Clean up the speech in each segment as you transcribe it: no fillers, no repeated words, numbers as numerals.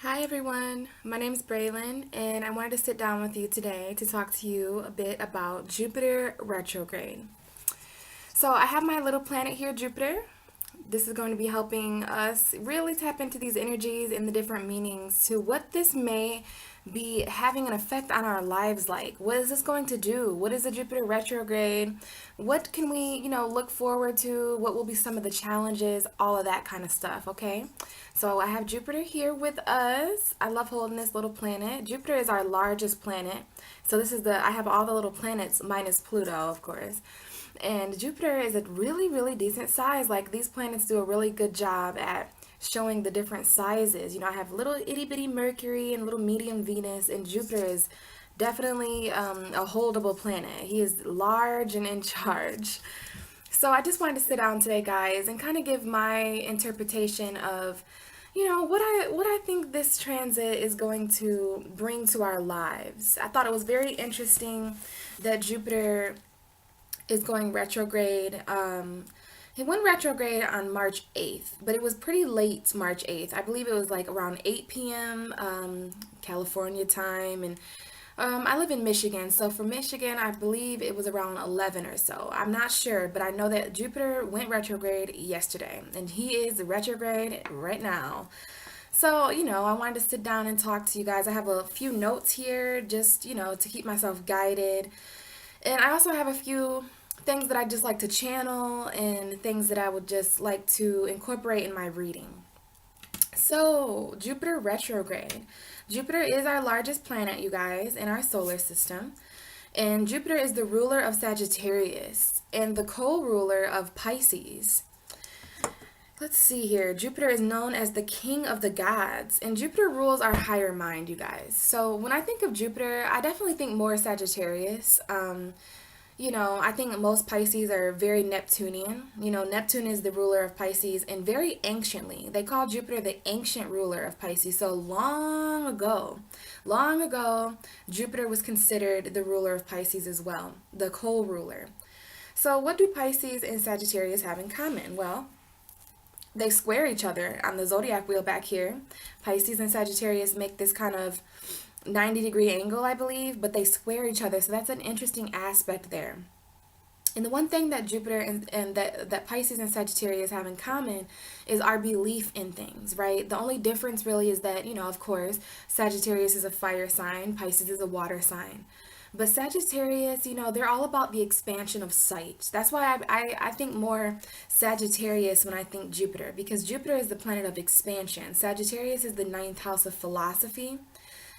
Hi everyone, my name is Braylon and I wanted to sit down with you today to talk to you a bit about Jupiter retrograde. So I have my little planet here, Jupiter. This is going to be helping us really tap into these energies and the different meanings to what this may be having an effect on our lives like. What is this going to do? What is the Jupiter retrograde? What can we, look forward to? What will be some of the challenges? All of that kind of stuff, okay? So I have Jupiter here with us. I love holding this little planet. Jupiter is our largest planet. So I have all the little planets minus Pluto, of course. And Jupiter is a really, really decent size. Like these planets do a really good job at showing the different sizes. I have little itty bitty Mercury and little medium Venus, and Jupiter is definitely a holdable planet. He is large and in charge. So I just wanted to sit down today, guys, and kind of give my interpretation of, what I think this transit is going to bring to our lives. I thought it was very interesting that Jupiter is going retrograde. He went retrograde on March 8th, but it was pretty late March 8th. I believe it was like around 8 p.m. California time. And I live in Michigan, so for Michigan, I believe it was around 11 or so. I'm not sure, but I know that Jupiter went retrograde yesterday, and he is retrograde right now. So, I wanted to sit down and talk to you guys. I have a few notes here just, to keep myself guided. And I also have a few things that I just like to channel and things that I would just like to incorporate in my reading. So, Jupiter retrograde. Jupiter is our largest planet, you guys, in our solar system. And Jupiter is the ruler of Sagittarius and the co-ruler of Pisces. Let's see here. Jupiter is known as the king of the gods, and Jupiter rules our higher mind, you guys. So when I think of Jupiter, I definitely think more Sagittarius. I think most Pisces are very Neptunian. Neptune is the ruler of Pisces, and very anciently, they call Jupiter the ancient ruler of Pisces. So long ago, Jupiter was considered the ruler of Pisces as well, the co-ruler. So what do Pisces and Sagittarius have in common? Well, they square each other on the zodiac wheel back here. Pisces and Sagittarius make this kind of 90-degree angle, I believe, but they square each other. So that's an interesting aspect there. And the one thing that Jupiter and that Pisces and Sagittarius have in common is our belief in things, right? The only difference really is that, of course, Sagittarius is a fire sign, Pisces is a water sign. But Sagittarius, they're all about the expansion of sight. That's why I think more Sagittarius when I think Jupiter, because Jupiter is the planet of expansion. Sagittarius is the ninth house of philosophy,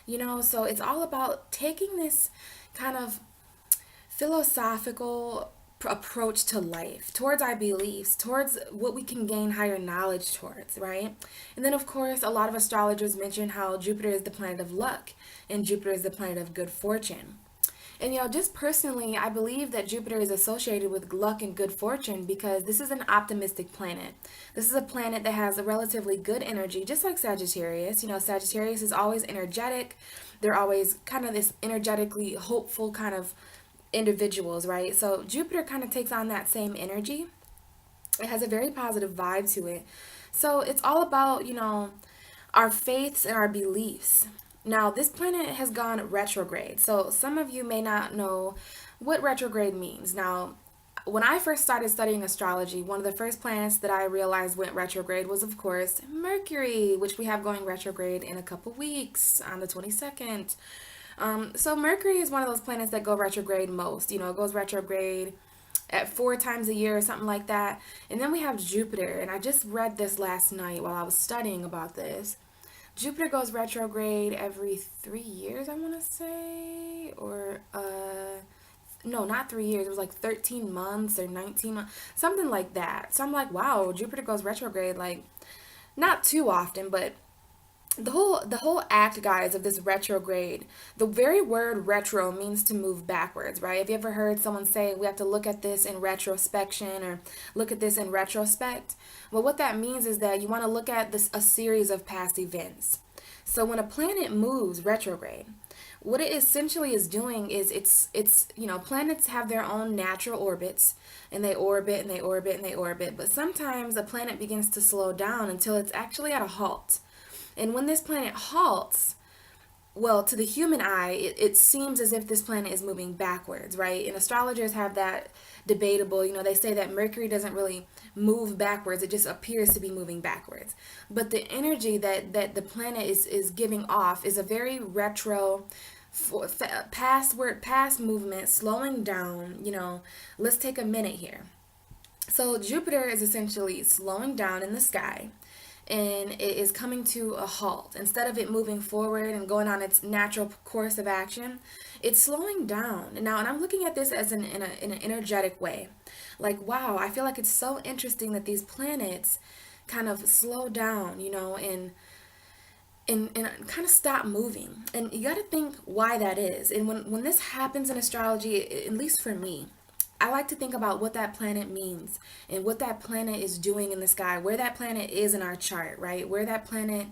so it's all about taking this kind of philosophical approach to life, towards our beliefs, towards what we can gain higher knowledge towards, right? And then, of course, a lot of astrologers mention how Jupiter is the planet of luck and Jupiter is the planet of good fortune. And just personally, I believe that Jupiter is associated with luck and good fortune because this is an optimistic planet. This is a planet that has a relatively good energy, just like Sagittarius. Sagittarius is always energetic. They're always kind of this energetically hopeful kind of individuals, right? So Jupiter kind of takes on that same energy. It has a very positive vibe to it. So it's all about, our faiths and our beliefs. Now, this planet has gone retrograde. So some of you may not know what retrograde means. Now, when I first started studying astrology, one of the first planets that I realized went retrograde was, of course, Mercury, which we have going retrograde in a couple weeks on the 22nd. So Mercury is one of those planets that go retrograde most. It goes retrograde at 4 times a year or something like that. And then we have Jupiter, and I just read this last night while I was studying about this. Jupiter goes retrograde every 3 years, I want to say, or no, not 3 years. It was like 13 months or 19 months, something like that. So I'm like, wow, Jupiter goes retrograde like not too often, but the whole act, guys, of this retrograde, the very word retro means to move backwards, right? Have you ever heard someone say we have to look at this in retrospection or look at this in retrospect? Well, what that means is that you want to look at this a series of past events. So when a planet moves retrograde, what it essentially is doing is it's planets have their own natural orbits, and they orbit and they orbit and they orbit, but sometimes a planet begins to slow down until it's actually at a halt. And when this planet halts, well, to the human eye, it seems as if this planet is moving backwards, right? And astrologers have that debatable. They say that Mercury doesn't really move backwards, it just appears to be moving backwards. But the energy that the planet is giving off is a very retro, past movement, slowing down. Let's take a minute here. So Jupiter is essentially slowing down in the sky, and it is coming to a halt. Instead of it moving forward and going on its natural course of action, it's slowing down. And I'm looking at this as in an energetic way. Like, wow, I feel like it's so interesting that these planets kind of slow down, and kind of stop moving. And you got to think why that is. And when this happens in astrology, at least for me, I like to think about what that planet means and what that planet is doing in the sky, where that planet is in our chart, right? Where that planet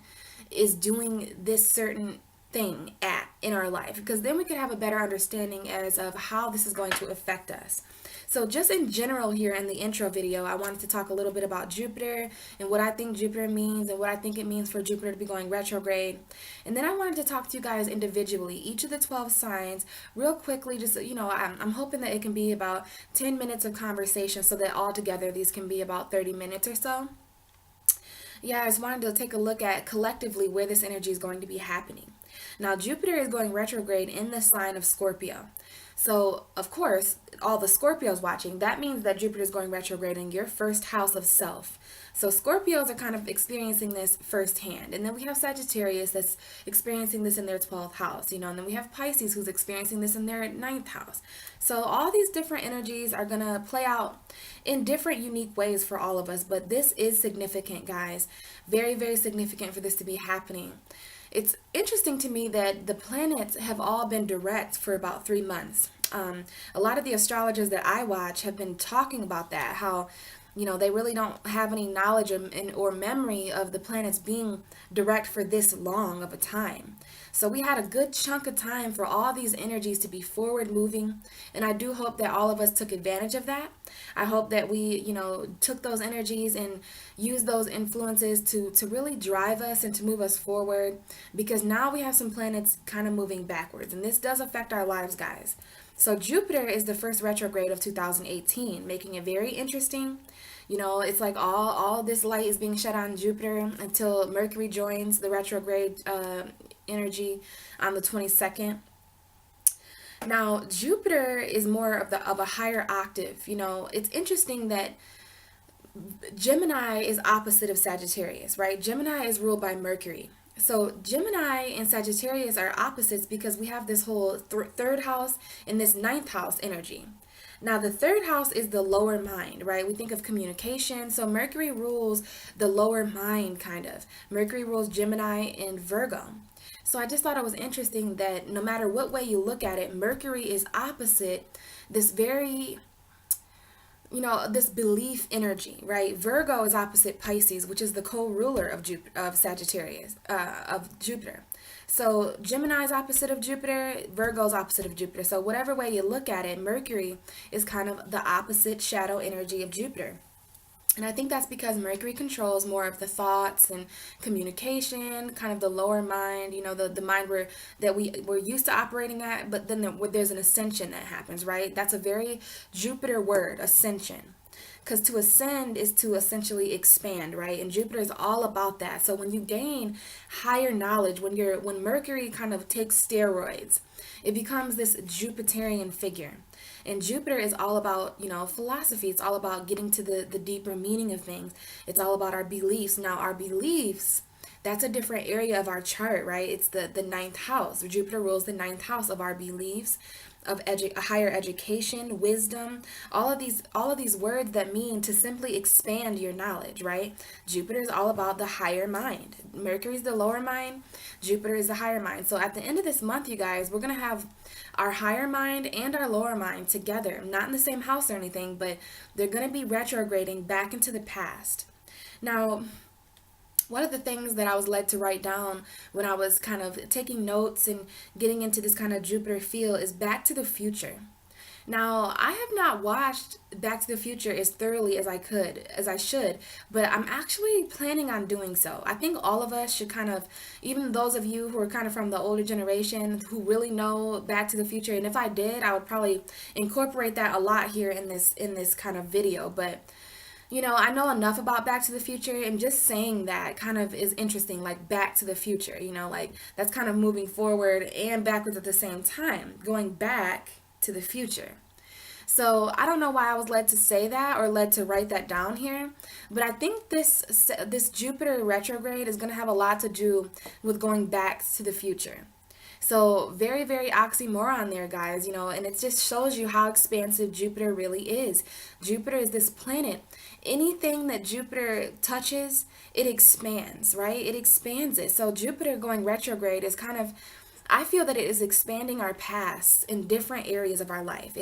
is doing this certain thing at in our life, because then we could have a better understanding as of how this is going to affect us. So just in general here in the intro video, I wanted to talk a little bit about Jupiter and what I think Jupiter means and what I think it means for Jupiter to be going retrograde. And then I wanted to talk to you guys individually, each of the 12 signs, real quickly. Just, I'm hoping that it can be about 10 minutes of conversation, so that all together these can be about 30 minutes or so. Yeah, I just wanted to take a look at collectively where this energy is going to be happening. Now, Jupiter is going retrograde in the sign of Scorpio. So, of course, all the Scorpios watching, that means that Jupiter is going retrograde in your first house of self. So Scorpios are kind of experiencing this firsthand. And then we have Sagittarius that's experiencing this in their 12th house, and then we have Pisces who's experiencing this in their 9th house. So all these different energies are going to play out in different unique ways for all of us. But this is significant, guys. Very, very significant for this to be happening. It's interesting to me that the planets have all been direct for about 3 months. A lot of the astrologers that I watch have been talking about that, how they really don't have any knowledge or memory of the planets being direct for this long of a time. So we had a good chunk of time for all these energies to be forward moving. And I do hope that all of us took advantage of that. I hope that we, took those energies and used those influences to really drive us and to move us forward. Because now we have some planets kind of moving backwards. And this does affect our lives, guys. So Jupiter is the first retrograde of 2018, making it very interesting. It's like all this light is being shed on Jupiter until Mercury joins the retrograde energy on the 22nd. Now, Jupiter is more of a higher octave. It's interesting that Gemini is opposite of Sagittarius, right? Gemini is ruled by Mercury. So Gemini and Sagittarius are opposites because we have this whole third house and this 9th house energy. Now, the third house is the lower mind, right? We think of communication. So Mercury rules the lower mind, kind of. Mercury rules Gemini and Virgo. So I just thought it was interesting that no matter what way you look at it, Mercury is opposite this very, this belief energy, right? Virgo is opposite Pisces, which is the co-ruler of Sagittarius, of Jupiter. So Gemini is opposite of Jupiter, Virgo is opposite of Jupiter. So whatever way you look at it, Mercury is kind of the opposite shadow energy of Jupiter. And I think that's because Mercury controls more of the thoughts and communication, kind of the lower mind, the mind that we're used to operating at, but then there's an ascension that happens, right? That's a very Jupiter word, ascension. Because to ascend is to essentially expand, right? And Jupiter is all about that. So when you gain higher knowledge, when Mercury kind of takes steroids, it becomes this Jupiterian figure. And Jupiter is all about, philosophy. It's all about getting to the deeper meaning of things. It's all about our beliefs. Now, our beliefs, that's a different area of our chart, right? It's the 9th house. Jupiter rules the 9th house of our beliefs, of higher education, wisdom, all of these words that mean to simply expand your knowledge, right? Jupiter is all about the higher mind. Mercury is the lower mind. Jupiter is the higher mind. So at the end of this month, you guys, we're going to have our higher mind and our lower mind together, not in the same house or anything, but they're going to be retrograding back into the past. Now, one of the things that I was led to write down when I was kind of taking notes and getting into this kind of Jupiter feel is Back to the Future. Now, I have not watched Back to the Future as thoroughly as I should, but I'm actually planning on doing so. I think all of us should kind of, even those of you who are kind of from the older generation who really know Back to the Future, and if I did, I would probably incorporate that a lot here in this kind of video, but I know enough about Back to the Future, and just saying that kind of is interesting, like Back to the Future, like that's kind of moving forward and backwards at the same time, going back to the future. So I don't know why I was led to say that or led to write that down here, but I think this Jupiter retrograde is going to have a lot to do with going back to the future. So very, very oxymoron there, guys, and it just shows you how expansive Jupiter really is. Jupiter is this planet. Anything that Jupiter touches, it expands, right? It expands it. So Jupiter going retrograde is kind of, I feel that it is expanding our past in different areas of our life.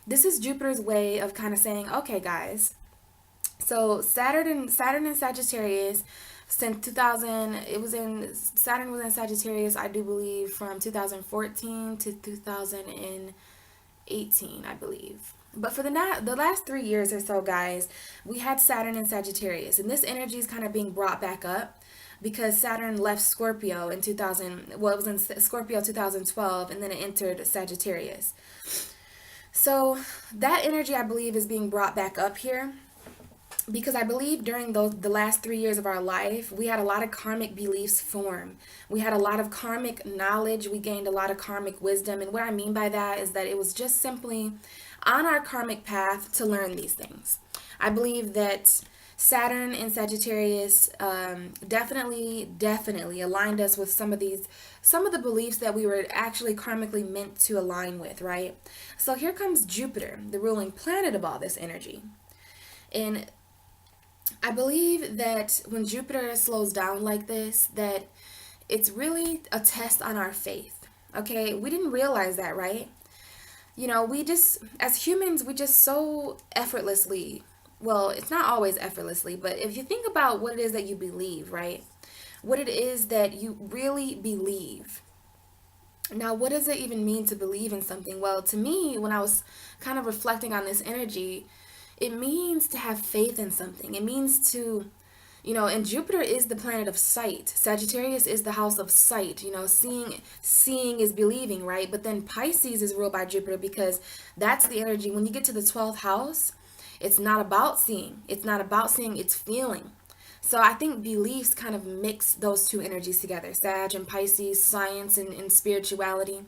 This is Jupiter's way of kind of saying, okay, guys, so Saturn and Sagittarius since 2000, Saturn was in Sagittarius, I do believe, from 2014 to 2018, I believe. But for the last 3 years or so, guys, we had Saturn in Sagittarius, and this energy is kind of being brought back up because Saturn left Scorpio in 2000. Well, it was in Scorpio 2012, and then it entered Sagittarius. So that energy, I believe, is being brought back up here because I believe during the last 3 years of our life, we had a lot of karmic beliefs form. We had a lot of karmic knowledge. We gained a lot of karmic wisdom. And what I mean by that is that it was just simply on our karmic path to learn these things. I believe that Saturn in Sagittarius definitely aligned us with some of the beliefs that we were actually karmically meant to align with, right? So here comes Jupiter, the ruling planet of all this energy. And I believe that when Jupiter slows down like this, that it's really a test on our faith. Okay, we didn't realize that, right? As humans, we just so effortlessly, well, it's not always effortlessly, but if you think about what it is that you believe, right? What it is that you really believe. Now, what does it even mean to believe in something? Well, to me, when I was kind of reflecting on this energy, it means to have faith in something. It means to, and Jupiter is the planet of sight. Sagittarius is the house of sight. Seeing is believing, right? But then Pisces is ruled by Jupiter because that's the energy. When you get to the 12th house, it's not about seeing. It's not about seeing, it's feeling. So I think beliefs kind of mix those two energies together. Sag and Pisces, science and spirituality.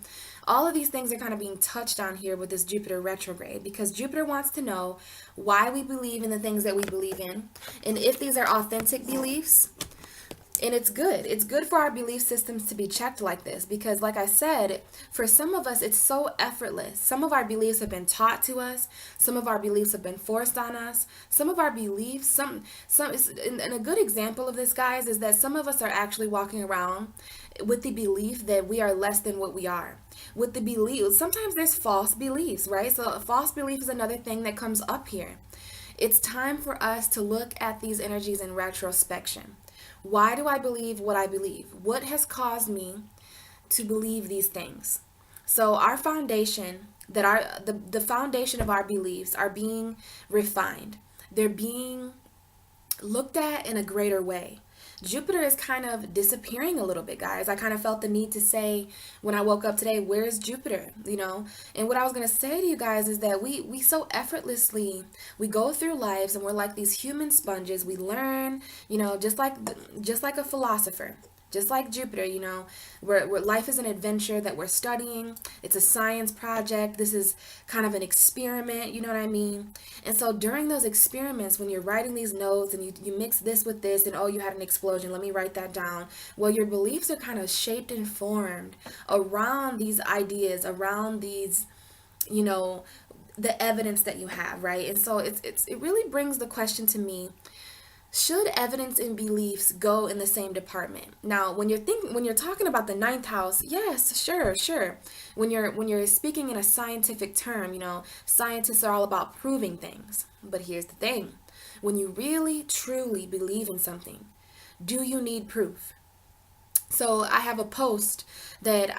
All of these things are kind of being touched on here with this Jupiter retrograde because Jupiter wants to know why we believe in the things that we believe in and if these are authentic beliefs. And it's good. It's good for our belief systems to be checked like this because, like I said, for some of us, it's so effortless. Some of our beliefs have been taught to us. Some of our beliefs have been forced on us. Some of our beliefs, and a good example of this, guys, is that some of us are actually walking around with the belief that we are less than what we are. With the belief, sometimes there's false beliefs, right? So a false belief is another thing that comes up here. It's time for us to look at these energies in retrospection. Why do I believe what I believe? What has caused me to believe these things? So our foundation, the foundation of our beliefs are being refined. They're being looked at in a greater way. Jupiter is kind of disappearing a little bit, guys. I kind of felt the need to say when I woke up today, where is Jupiter? And what I was going to say to you guys is that we so effortlessly, we go through lives and we're like these human sponges. We learn, just like a philosopher. Just like Jupiter, where life is an adventure that we're studying. It's a science project. This is kind of an experiment, you know what I mean? And so during those experiments, when you're writing these notes and you mix this with this and, oh, you had an explosion, let me write that down. Well, your beliefs are kind of shaped and formed around these ideas, around these, the evidence that you have, right? And so it really brings the question to me, should evidence and beliefs go in the same department? Now, when you're talking about the ninth house, yes, sure. When you're speaking in a scientific term, scientists are all about proving things. But here's the thing. When you really, truly believe in something, do you need proof? So I have a post that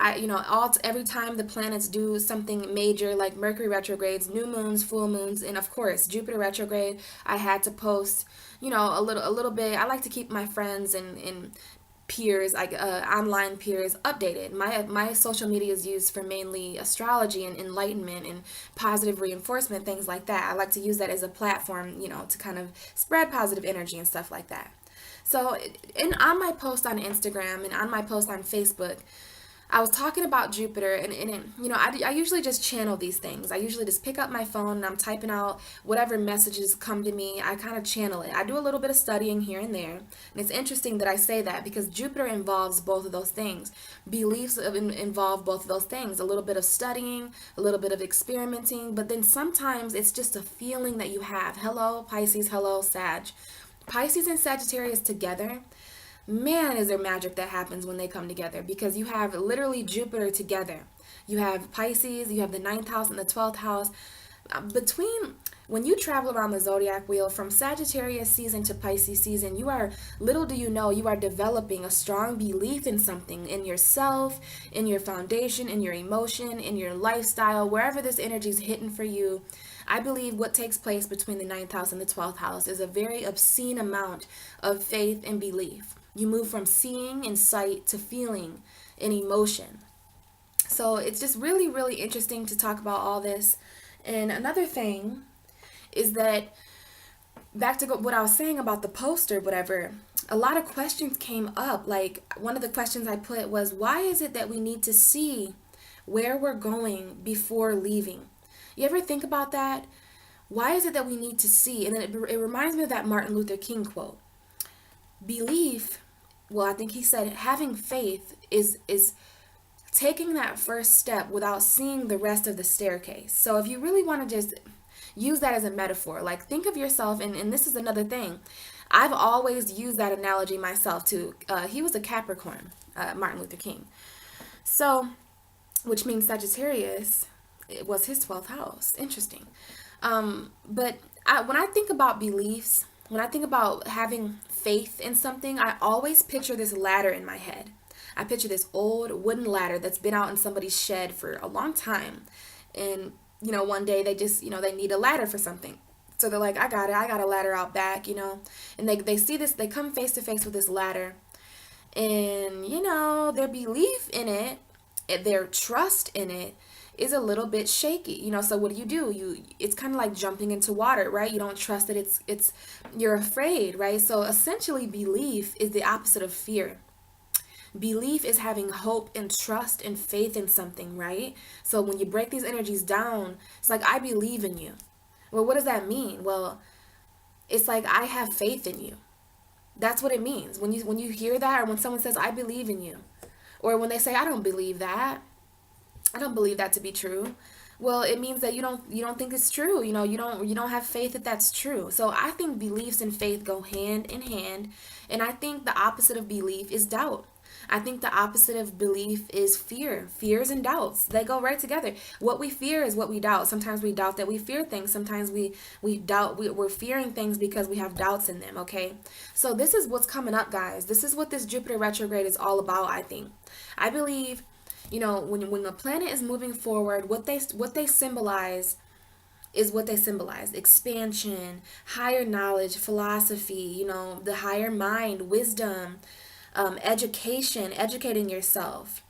every time the planets do something major, like Mercury retrogrades, new moons, full moons, and of course Jupiter retrograde, I had to post, a little bit. I like to keep my friends and peers, like online peers, updated. My social media is used for mainly astrology and enlightenment and positive reinforcement, things like that. I like to use that as a platform, to kind of spread positive energy and stuff like that. So, on my post on Instagram and on my post on Facebook, I was talking about Jupiter, I usually just channel these things. I usually just pick up my phone and I'm typing out whatever messages come to me. I kind of channel it. I do a little bit of studying here and there. And it's interesting that I say that because Jupiter involves both of those things. Beliefs involve both of those things. A little bit of studying, a little bit of experimenting, but then sometimes it's just a feeling that you have. Hello, Pisces. Hello, Sag. Pisces and Sagittarius together, man, is there magic that happens when they come together, because you have literally Jupiter together. You have Pisces, you have the ninth house and the 12th house. Between when you travel around the zodiac wheel from Sagittarius season to Pisces season, you are, little do you know, you are developing a strong belief in something, in yourself, in your foundation, in your emotion, in your lifestyle, wherever this energy is hitting for you. I believe what takes place between the ninth house and the 12th house is a very obscene amount of faith and belief. You move from seeing and sight to feeling and emotion. So it's just really, really interesting to talk about all this. And another thing is that, back to what I was saying about the poster, whatever, a lot of questions came up. Like, one of the questions I put was, why is it that we need to see where we're going before leaving? You ever think about that? Why is it that we need to see? And then it reminds me of that Martin Luther King quote. Belief, well, I think he said having faith is taking that first step without seeing the rest of the staircase. So if you really want to just use that as a metaphor, like think of yourself, and this is another thing. I've always used that analogy myself too. He was a Capricorn, Martin Luther King. So, which means Sagittarius, it was his 12th house. Interesting. But when I think about beliefs, when I think about having faith in something, I always picture this ladder in my head. I picture this old wooden ladder that's been out in somebody's shed for a long time. And, one day they just, they need a ladder for something. So they're like, I got a ladder out back, And they see this, they come face to face with this ladder. And, their belief in it, their trust in it, is a little bit shaky, so what do? It's kind of like jumping into water, right? You don't trust that you're afraid, right? So essentially belief is the opposite of fear. Belief is having hope and trust and faith in something, right? So when you break these energies down, it's like, I believe in you. Well, what does that mean? Well, it's like, I have faith in you. That's what it means. When you hear that, or when someone says, I believe in you, or when they say, I don't believe that, I don't believe that to be true. Well, it means that you don't think it's true. You don't have faith that that's true. So I think beliefs and faith go hand in hand, and I think the opposite of belief is doubt. I think the opposite of belief is fear. Fears and doubts, they go right together. What we fear is what we doubt. Sometimes we doubt that we fear things. Sometimes we doubt we're fearing things because we have doubts in them, okay? So this is what's coming up, guys. This is what this Jupiter retrograde is all about, I think. I believe, when the planet is moving forward, what they symbolize is what they symbolize: expansion, higher knowledge, philosophy, the higher mind, wisdom, education, educating yourself,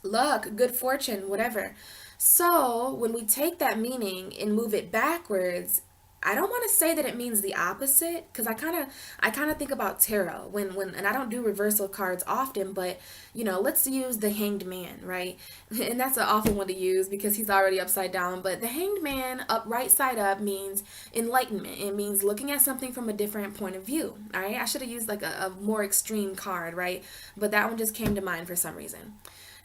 luck, good fortune, whatever. So when we take that meaning and move it backwards, I don't want to say that it means the opposite, because I kind of think about tarot when and I don't do reversal cards often, but let's use the Hanged Man, right? And that's an awful one to use because he's already upside down, but the Hanged Man up right side up means enlightenment. It means looking at something from a different point of view. All right, I should have used like a more extreme card, right? But that one just came to mind for some reason.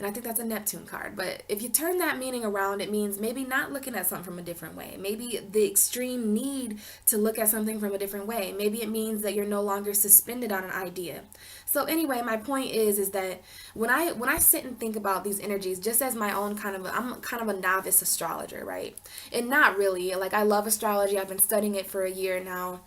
And I think that's a Neptune card. But if you turn that meaning around, it means maybe not looking at something from a different way. Maybe the extreme need to look at something from a different way. Maybe it means that you're no longer suspended on an idea. So anyway, my point is that when I sit and think about these energies, just as my own I'm kind of a novice astrologer, right? And not really. Like, I love astrology. I've been studying it for a year now.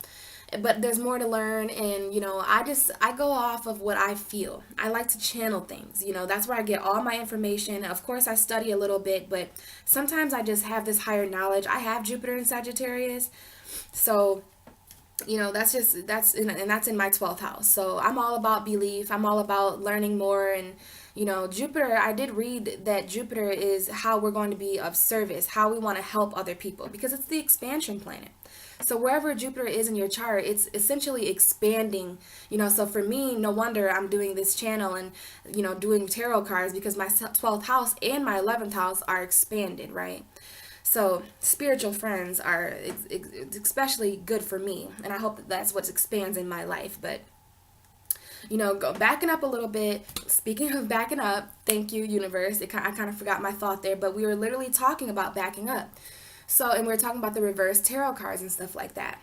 but there's more to learn. And I go off of what I feel. I like to channel things. That's where I get all my information. Of course I study a little bit, but sometimes I just have this higher knowledge. I have Jupiter in Sagittarius, so that's in my 12th house. So I'm all about belief. I'm all about learning more. And Jupiter, I did read that Jupiter is how we're going to be of service, how we want to help other people, because it's the expansion planet. So wherever Jupiter is in your chart, it's essentially expanding. So for me, no wonder I'm doing this channel and doing tarot cards, because my 12th house and my 11th house are expanded, right? So spiritual friends are especially good for me, and I hope that that's what expands in my life. But go backing up a little bit. Speaking of backing up, thank you, universe. I kind of forgot my thought there, but we were literally talking about backing up. So, and we were talking about the reverse tarot cards and stuff like that.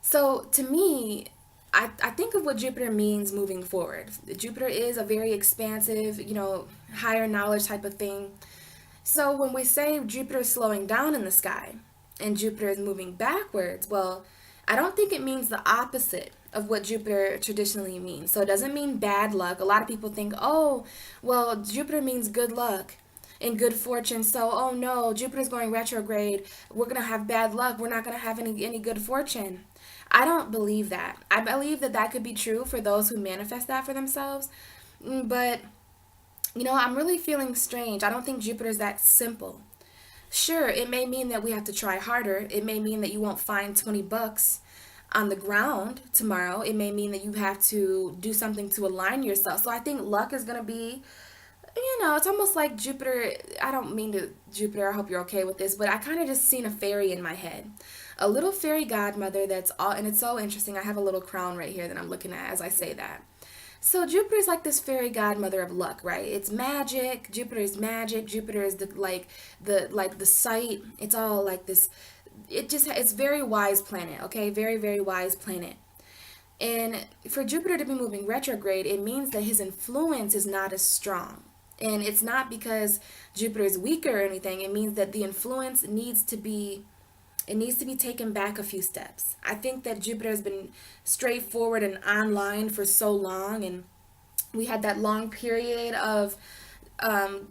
So to me, I think of what Jupiter means moving forward. Jupiter is a very expansive, higher knowledge type of thing. So when we say Jupiter is slowing down in the sky and Jupiter is moving backwards, well, I don't think it means the opposite of what Jupiter traditionally means. So it doesn't mean bad luck. A lot of people think, oh, well, Jupiter means good luck and good fortune. So, oh no, Jupiter's going retrograde. We're going to have bad luck. We're not going to have any good fortune. I don't believe that. I believe that that could be true for those who manifest that for themselves. But I'm really feeling strange. I don't think Jupiter's that simple. Sure, it may mean that we have to try harder. It may mean that you won't find 20 bucks on the ground tomorrow. It may mean that you have to do something to align yourself. So I think luck is going to be, it's almost like Jupiter. I don't mean to, Jupiter, I hope you're okay with this, but I kind of just seen a fairy in my head. A little fairy godmother that's all, and it's so interesting. I have a little crown right here that I'm looking at as I say that. So Jupiter is like this fairy godmother of luck, right? It's magic. Jupiter is magic. Jupiter is the sight. It's all like this. It's very wise planet, okay? Very, very wise planet. And for Jupiter to be moving retrograde, it means that his influence is not as strong. And it's not because Jupiter is weaker or anything. It means that the influence needs to be taken back a few steps. I think that Jupiter has been straightforward and online for so long, and we had that long period of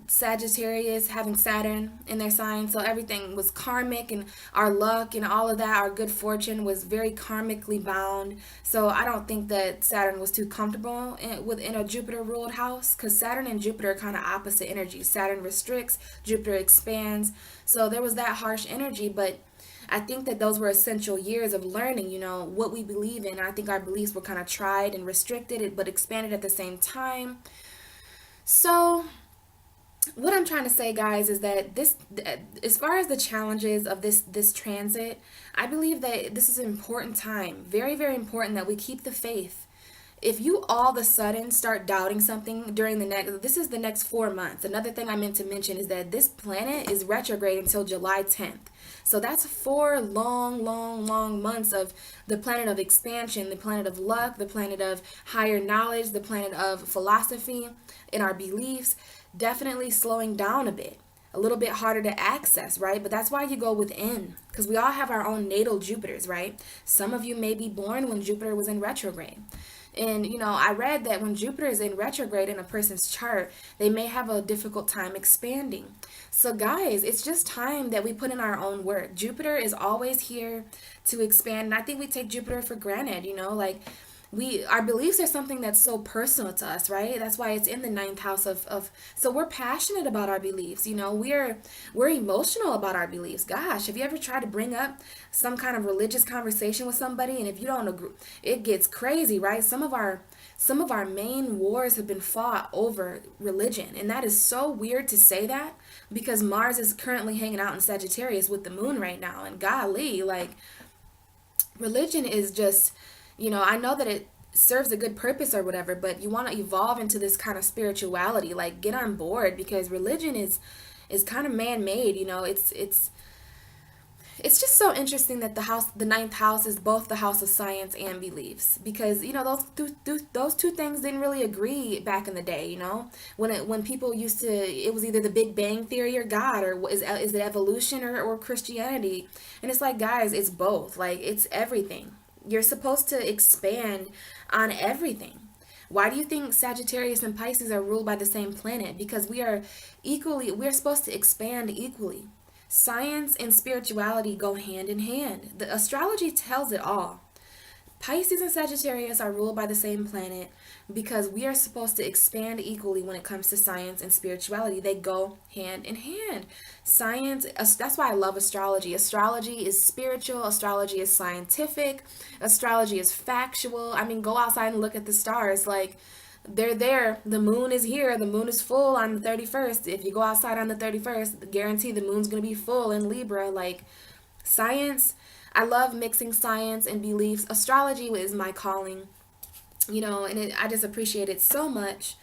Sagittarius having Saturn in their sign, so everything was karmic, and our luck and all of that, our good fortune was very karmically bound. So I don't think that Saturn was too comfortable within a Jupiter ruled house, because Saturn and Jupiter are kind of opposite energies. Saturn restricts, Jupiter expands. So there was that harsh energy, but I think that those were essential years of learning, what we believe in. I think our beliefs were kind of tried and restricted, but expanded at the same time. So what I'm trying to say, guys, is that as far as the challenges of this transit, I believe that this is an important time. Very, very important that we keep the faith. If you all of a sudden start doubting something during this is the next 4 months. Another thing I meant to mention is that this planet is retrograde until July 10th. So that's 4 long, long, long months of the planet of expansion, the planet of luck, the planet of higher knowledge, the planet of philosophy in our beliefs, definitely slowing down a bit. A little bit harder to access, right? But that's why you go within, because we all have our own natal Jupiters, right? Some of you may be born when Jupiter was in retrograde. And, I read that when Jupiter is in retrograde in a person's chart, they may have a difficult time expanding. So guys, it's just time that we put in our own work. Jupiter is always here to expand. And I think we take Jupiter for granted, our beliefs are something that's so personal to us, right? That's why it's in the 9th house so we're passionate about our beliefs, we're emotional about our beliefs. Gosh, have you ever tried to bring up some kind of religious conversation with somebody, and if you don't agree, it gets crazy, right? Some of our main wars have been fought over religion, and that is so weird to say that, because Mars is currently hanging out in Sagittarius with the moon right now, and golly, religion is just, I know that it serves a good purpose or whatever, but you want to evolve into this kind of spirituality, get on board, because religion is kind of man-made. It's just so interesting that the 9th house is both the house of science and beliefs, because those two things didn't really agree back in the day. When people used to, it was either the Big Bang Theory or God, or is it evolution or Christianity, and it's like, guys, it's both. It's everything. You're supposed to expand on everything. Why do you think Sagittarius and Pisces are ruled by the same planet? Because we're supposed to expand equally. Science and spirituality go hand in hand. The astrology tells it all. Pisces and Sagittarius are ruled by the same planet because we are supposed to expand equally when it comes to science and spirituality. They go hand in hand. Science, that's why I love astrology. Astrology is spiritual, astrology is scientific, astrology is factual. I mean, go outside and look at the stars. Like, they're there. The moon is here. The moon is full on the 31st. If you go outside on the 31st, guarantee the moon's going to be full in Libra. Like, science, I love mixing science and beliefs. Astrology is my calling, and I just appreciate it so much.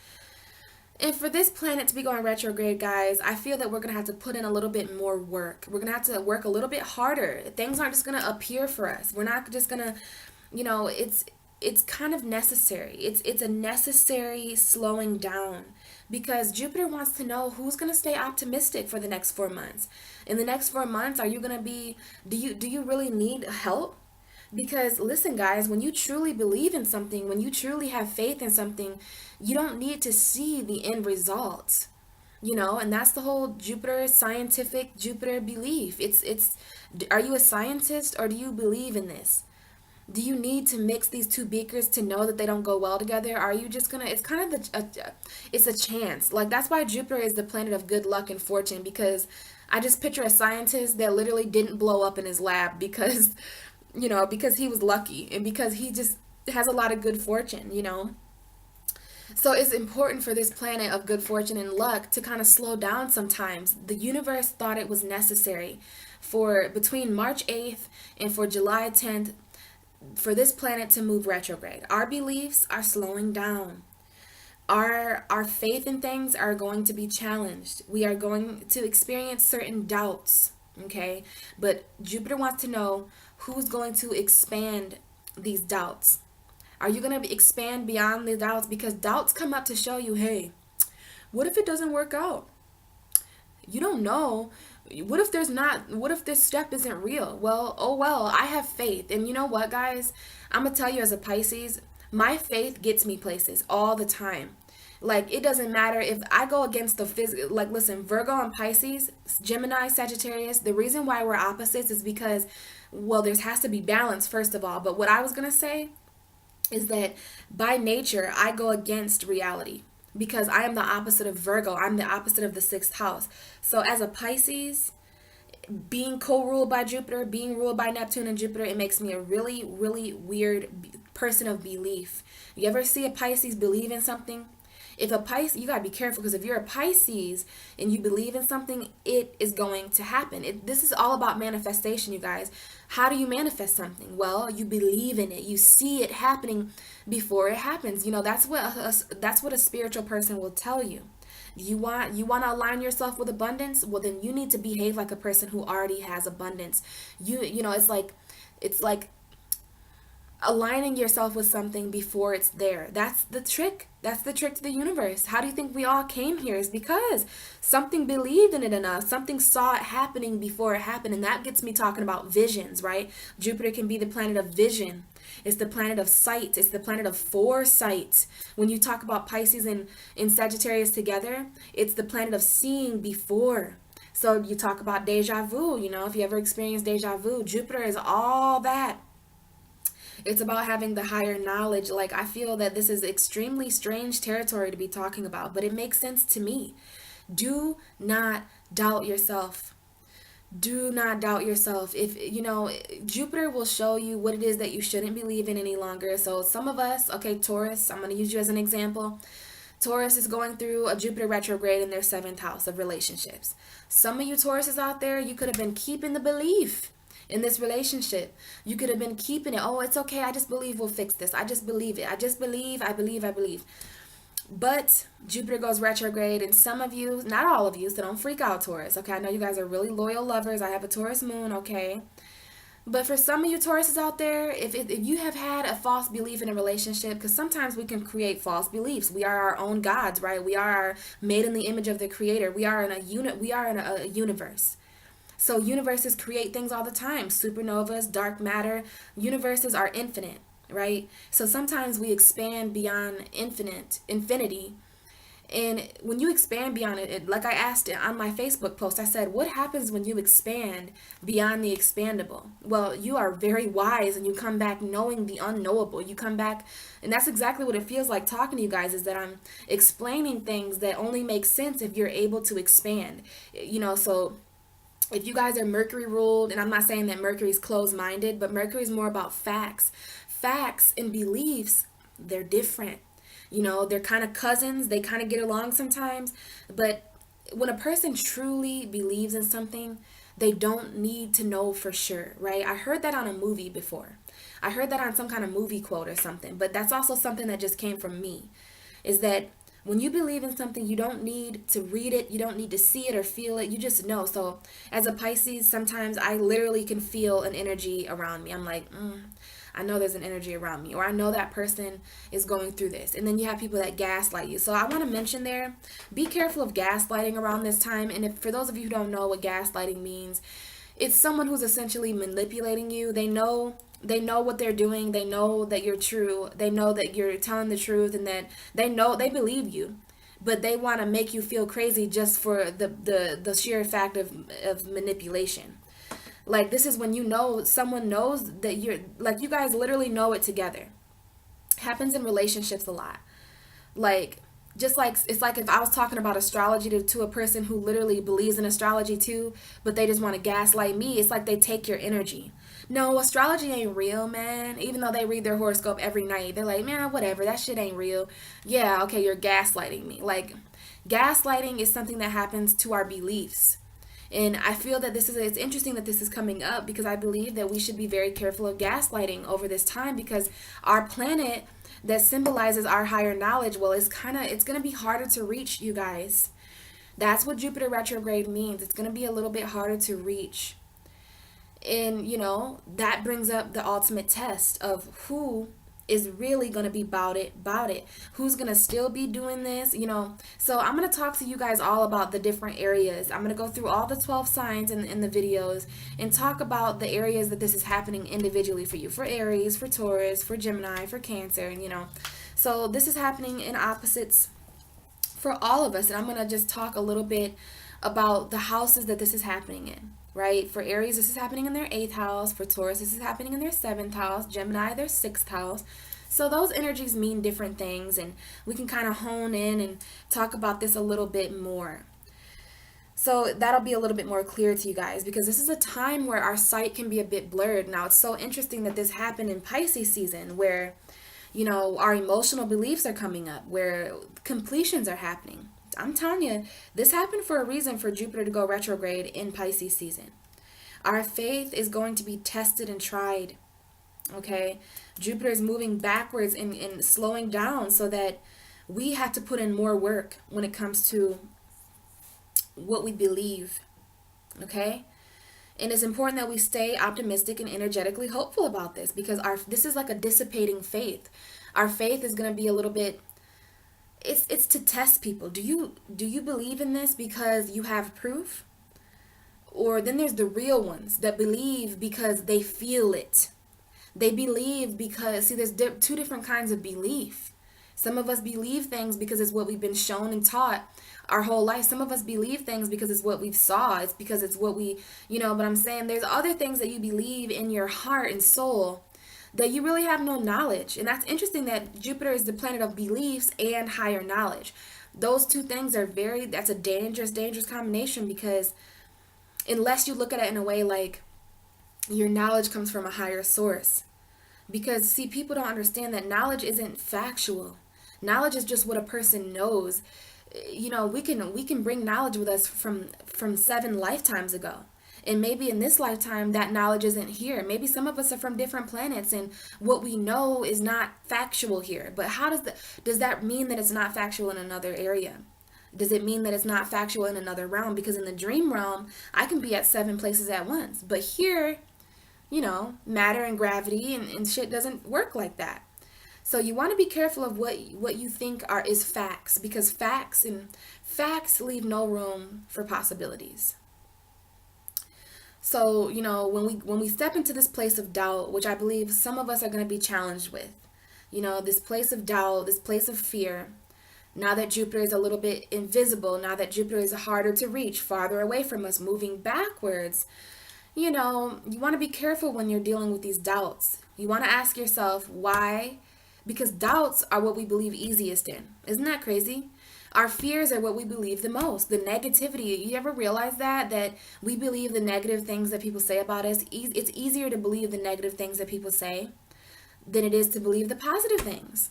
And for this planet to be going retrograde, guys, I feel that we're going to have to put in a little bit more work. We're going to have to work a little bit harder. Things aren't just going to appear for us. We're not just going to, it's kind of necessary. It's a necessary slowing down because Jupiter wants to know who's going to stay optimistic for the next 4 months. In the next 4 months, are you going to be, do you really need help? Because listen, guys, when you truly believe in something, when you truly have faith in something, you don't need to see the end results. And that's the whole Jupiter scientific Jupiter belief. It's are you a scientist or do you believe in this? Do you need to mix these two beakers to know that they don't go well together? Are you just gonna, it's kind of it's a chance. Like, that's why Jupiter is the planet of good luck and fortune, because I just picture a scientist that literally didn't blow up in his lab because, because he was lucky and because he just has a lot of good fortune. So it's important for this planet of good fortune and luck to kind of slow down sometimes. The universe thought it was necessary for between March 8th and for July 10th for this planet to move retrograde. Our beliefs are slowing down. Our faith in things are going to be challenged. We are going to experience certain doubts, okay? But Jupiter wants to know who's going to expand these doubts. Are you going to expand beyond the doubts? Because doubts come up to show you, hey, what if it doesn't work out? You don't know. What if this step isn't real? Well, oh well, I have faith. And you know what, guys? I'm going to tell you, as a Pisces, my faith gets me places all the time. Like, it doesn't matter if I go against the physical. Like, listen, Virgo and Pisces, Gemini, Sagittarius, the reason why we're opposites is because, well, there has to be balance, first of all. But what I was going to say is that by nature, I go against reality because I am the opposite of Virgo. I'm the opposite of the sixth house. So as a Pisces, being co-ruled by Jupiter, being ruled by Neptune and Jupiter, it makes me a really, really weird person of belief. You ever see a Pisces believe in something? If a Pisces, you gotta be careful, because if you're a Pisces and you believe in something, it is going to happen. This is all about manifestation, you guys. How do you manifest something? Well, you believe in it. You see it happening before it happens. That's what a spiritual person will tell you. You want to align yourself with abundance? Well, then you need to behave like a person who already has abundance. It's like aligning yourself with something before it's there. That's the trick. That's the trick to the universe. How do you think we all came here? Is because something believed in it enough. Something saw it happening before it happened. And that gets me talking about visions, right? Jupiter can be the planet of vision. It's the planet of sight. It's the planet of foresight. When you talk about Pisces and Sagittarius together, it's the planet of seeing before. So you talk about deja vu, if you ever experienced deja vu, Jupiter is all that. It's about having the higher knowledge. Like, I feel that this is extremely strange territory to be talking about, but it makes sense to me. Do not doubt yourself. Do not doubt yourself. Jupiter will show you what it is that you shouldn't believe in any longer. So some of us, okay, Taurus, I'm going to use you as an example. Taurus is going through a Jupiter retrograde in their 7th house of relationships. Some of you Tauruses out there, you could have been keeping the belief in this relationship. You could have been keeping it. Oh, it's okay. I just believe we'll fix this. I just believe it. I just believe. I believe. But Jupiter goes retrograde, and some of you, not all of you, so don't freak out, Taurus. Okay, I know you guys are really loyal lovers. I have a Taurus moon, okay? But for some of you Tauruses out there, if you have had a false belief in a relationship, because sometimes we can create false beliefs. We are our own gods, right? We are made in the image of the Creator. We are in a universe. So universes create things all the time. Supernovas, dark matter, universes are infinite, right? So sometimes we expand beyond infinity. And when you expand beyond like I asked it on my Facebook post, I said, what happens when you expand beyond the expandable? Well, you are very wise and you come back knowing the unknowable. You come back, and that's exactly what it feels like talking to you guys, is that I'm explaining things that only make sense if you're able to expand. So if you guys are Mercury ruled, and I'm not saying that Mercury's closed-minded, but Mercury's more about facts. Facts and beliefs, they're different. They're kind of cousins. They kind of get along sometimes. But when a person truly believes in something, they don't need to know for sure, right? I heard that on a movie before. I heard that on some kind of movie quote or something. But that's also something that just came from me, is that when you believe in something, you don't need to read it. You don't need to see it or feel it. You just know. So as a Pisces, sometimes I literally can feel an energy around me. I'm like, I know there's an energy around me, or I know that person is going through this. And then you have people that gaslight you. So I want to mention there, be careful of gaslighting around this time. And if for those of you who don't know what gaslighting means, it's someone who's essentially manipulating you. They know what they're doing. They know that you're true. They know that you're telling the truth, and that they believe you, but they want to make you feel crazy just for the sheer fact of manipulation. Like, this is when someone knows that you're, like, you guys literally know it together. Happens in relationships a lot. Like, just like, it's like if I was talking about astrology to a person who literally believes in astrology too, but they just want to gaslight me. It's like they take your energy. No, astrology ain't real, man. Even though they read their horoscope every night, they're like, man, whatever, that shit ain't real. Yeah, okay, you're gaslighting me. Like, gaslighting is something that happens to our beliefs. And I feel that it's interesting that this is coming up, because I believe that we should be very careful of gaslighting over this time, because our planet that symbolizes our higher knowledge, well, it's going to be harder to reach, you guys. That's what Jupiter retrograde means. It's going to be a little bit harder to reach. And, that brings up the ultimate test of who is really going to be about it, who's going to still be doing this, So I'm going to talk to you guys all about the different areas. I'm going to go through all the 12 signs in the videos and talk about the areas that this is happening individually for you, for Aries, for Taurus, for Gemini, for Cancer, and So this is happening in opposites for all of us, and I'm going to just talk a little bit about the houses that this is happening in. Right? For Aries, this is happening in their 8th house. For Taurus, this is happening in their 7th house. Gemini, their 6th house. So those energies mean different things, and we can kind of hone in and talk about this a little bit more. So that'll be a little bit more clear to you guys, because this is a time where our sight can be a bit blurred. Now, it's so interesting that this happened in Pisces season, where, our emotional beliefs are coming up, where completions are happening. I'm telling you, this happened for a reason, for Jupiter to go retrograde in Pisces season. Our faith is going to be tested and tried, okay? Jupiter is moving backwards and slowing down, so that we have to put in more work when it comes to what we believe, okay? And it's important that we stay optimistic and energetically hopeful about this, because this is like a dissipating faith. Our faith is going to be a little bit, it's to test people. Do you believe in this because you have proof? Or then there's the real ones that believe because they feel it. They believe because, see, there's two different kinds of belief. Some of us believe things because it's what we've been shown and taught our whole life. Some of us believe things because it's what we've saw. It's because it's what we, but I'm saying there's other things that you believe in your heart and soul that you really have no knowledge. And that's interesting that Jupiter is the planet of beliefs and higher knowledge. Those two things are that's a dangerous combination, because unless you look at it in a way like your knowledge comes from a higher source. Because, see, people don't understand that knowledge isn't factual. Knowledge is just what a person knows. We can bring knowledge with us from 7 lifetimes ago. And maybe in this lifetime, that knowledge isn't here. Maybe some of us are from different planets, and what we know is not factual here. But how does that mean that it's not factual in another area? Does it mean that it's not factual in another realm? Because in the dream realm, I can be at 7 places at once. But here, matter and gravity and shit doesn't work like that. So you want to be careful of what you think is facts, because facts leave no room for possibilities. So, when we step into this place of doubt, which I believe some of us are going to be challenged with, this place of doubt, this place of fear, now that Jupiter is a little bit invisible, now that Jupiter is harder to reach, farther away from us, moving backwards, you want to be careful when you're dealing with these doubts. You want to ask yourself why, because doubts are what we believe easiest in. Isn't that crazy? Our fears are what we believe the most. The negativity, you ever realize that we believe the negative things that people say about us? It's easier to believe the negative things that people say than it is to believe the positive things.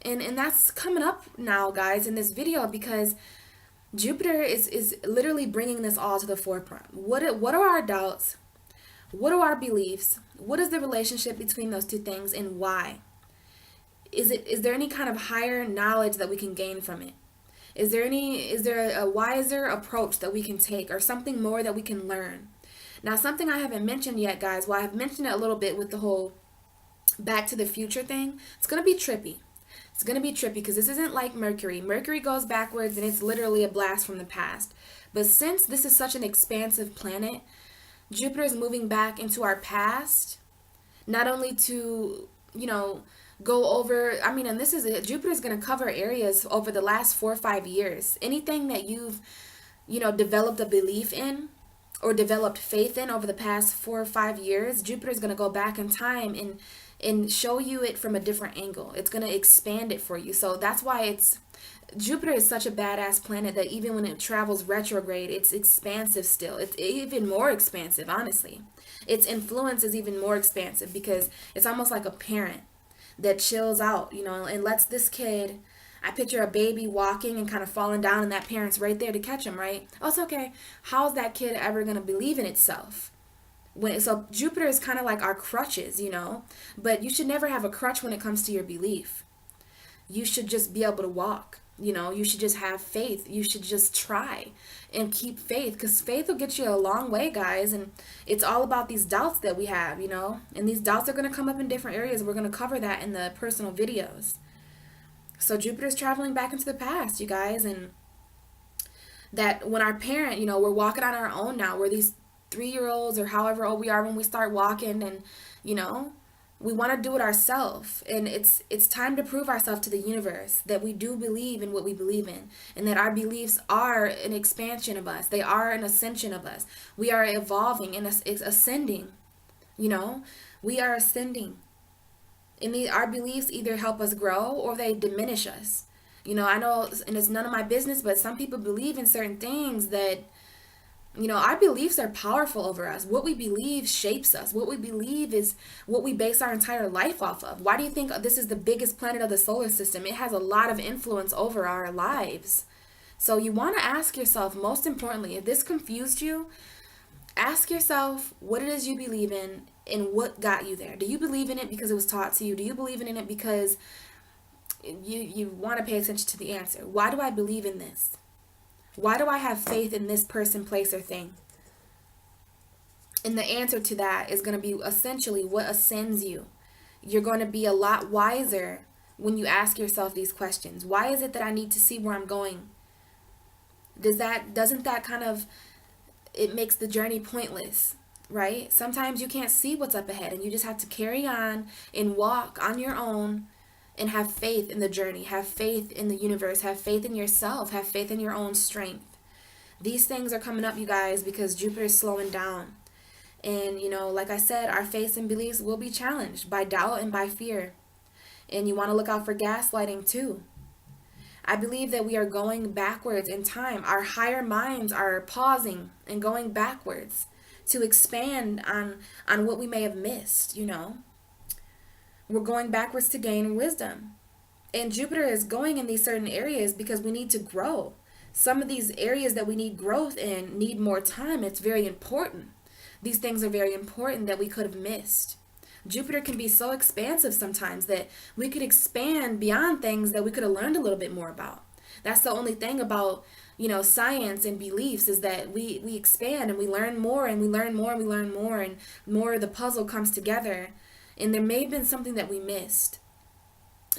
And that's coming up now, guys, in this video, because Jupiter is literally bringing this all to the forefront. What are our doubts? What are our beliefs? What is the relationship between those two things, and why? Is there any kind of higher knowledge that we can gain from it? Is there a wiser approach that we can take, or something more that we can learn? Now, something I haven't mentioned yet, guys, well, I've mentioned it a little bit with the whole Back to the Future thing. It's going to be trippy. It's going to be trippy because this isn't like Mercury. Mercury goes backwards and it's literally a blast from the past. But since this is such an expansive planet, Jupiter is moving back into our past, not only to, go over, and this is it. Jupiter is going to cover areas over the last 4 or 5 years. Anything that you've, developed a belief in or developed faith in over the past 4 or 5 years, Jupiter is going to go back in time and show you it from a different angle. It's going to expand it for you. So that's why Jupiter is such a badass planet that even when it travels retrograde, it's expansive still. It's even more expansive, honestly. Its influence is even more expansive because it's almost like a parent that chills out, and lets this kid, I picture a baby walking and kind of falling down and that parent's right there to catch him, right? Oh, it's okay. How's that kid ever going to believe in itself? So Jupiter is kind of like our crutches, but you should never have a crutch when it comes to your belief. You should just be able to walk. You should just have faith. You should just try and keep faith, because faith will get you a long way, guys. And it's all about these doubts that we have, and these doubts are going to come up in different areas. We're going to cover that in the personal videos. So Jupiter's traveling back into the past, you guys. And that when our parent, we're walking on our own now. We're these 3-year-olds or however old we are when we start walking, and, we want to do it ourselves, and it's time to prove ourselves to the universe that we do believe in what we believe in, and that our beliefs are an expansion of us. They are an ascension of us. We are evolving and ascending. We are ascending, and our beliefs either help us grow or they diminish us. I know, and it's none of my business, but some people believe in certain things that, our beliefs are powerful over us. What we believe shapes us. What we believe is what we base our entire life off of. Why do you think this is the biggest planet of the solar system? It has a lot of influence over our lives. So you want to ask yourself, most importantly, if this confused you, ask yourself what it is you believe in and what got you there. Do you believe in it because it was taught to you? Do you believe in it because you want to pay attention to the answer? Why do I believe in this? Why do I have faith in this person, place, or thing? And the answer to that is going to be essentially what ascends you. You're going to be a lot wiser when you ask yourself these questions. Why is it that I need to see where I'm going? Doesn't that kind of, it makes the journey pointless, right? Sometimes you can't see what's up ahead and you just have to carry on and walk on your own and have faith in the journey, have faith in the universe, have faith in yourself, have faith in your own strength. These things are coming up, you guys, because Jupiter is slowing down. And, like I said, our faith and beliefs will be challenged by doubt and by fear. And you want to look out for gaslighting too. I believe that we are going backwards in time. Our higher minds are pausing and going backwards to expand on what we may have missed, We're going backwards to gain wisdom. And Jupiter is going in these certain areas because we need to grow. Some of these areas that we need growth in need more time. It's very important. These things are very important that we could have missed. Jupiter can be so expansive sometimes that we could expand beyond things that we could have learned a little bit more about. That's the only thing about, science and beliefs, is that we expand and we learn more and we learn more and we learn more, and more of the puzzle comes together. And there may have been something that we missed.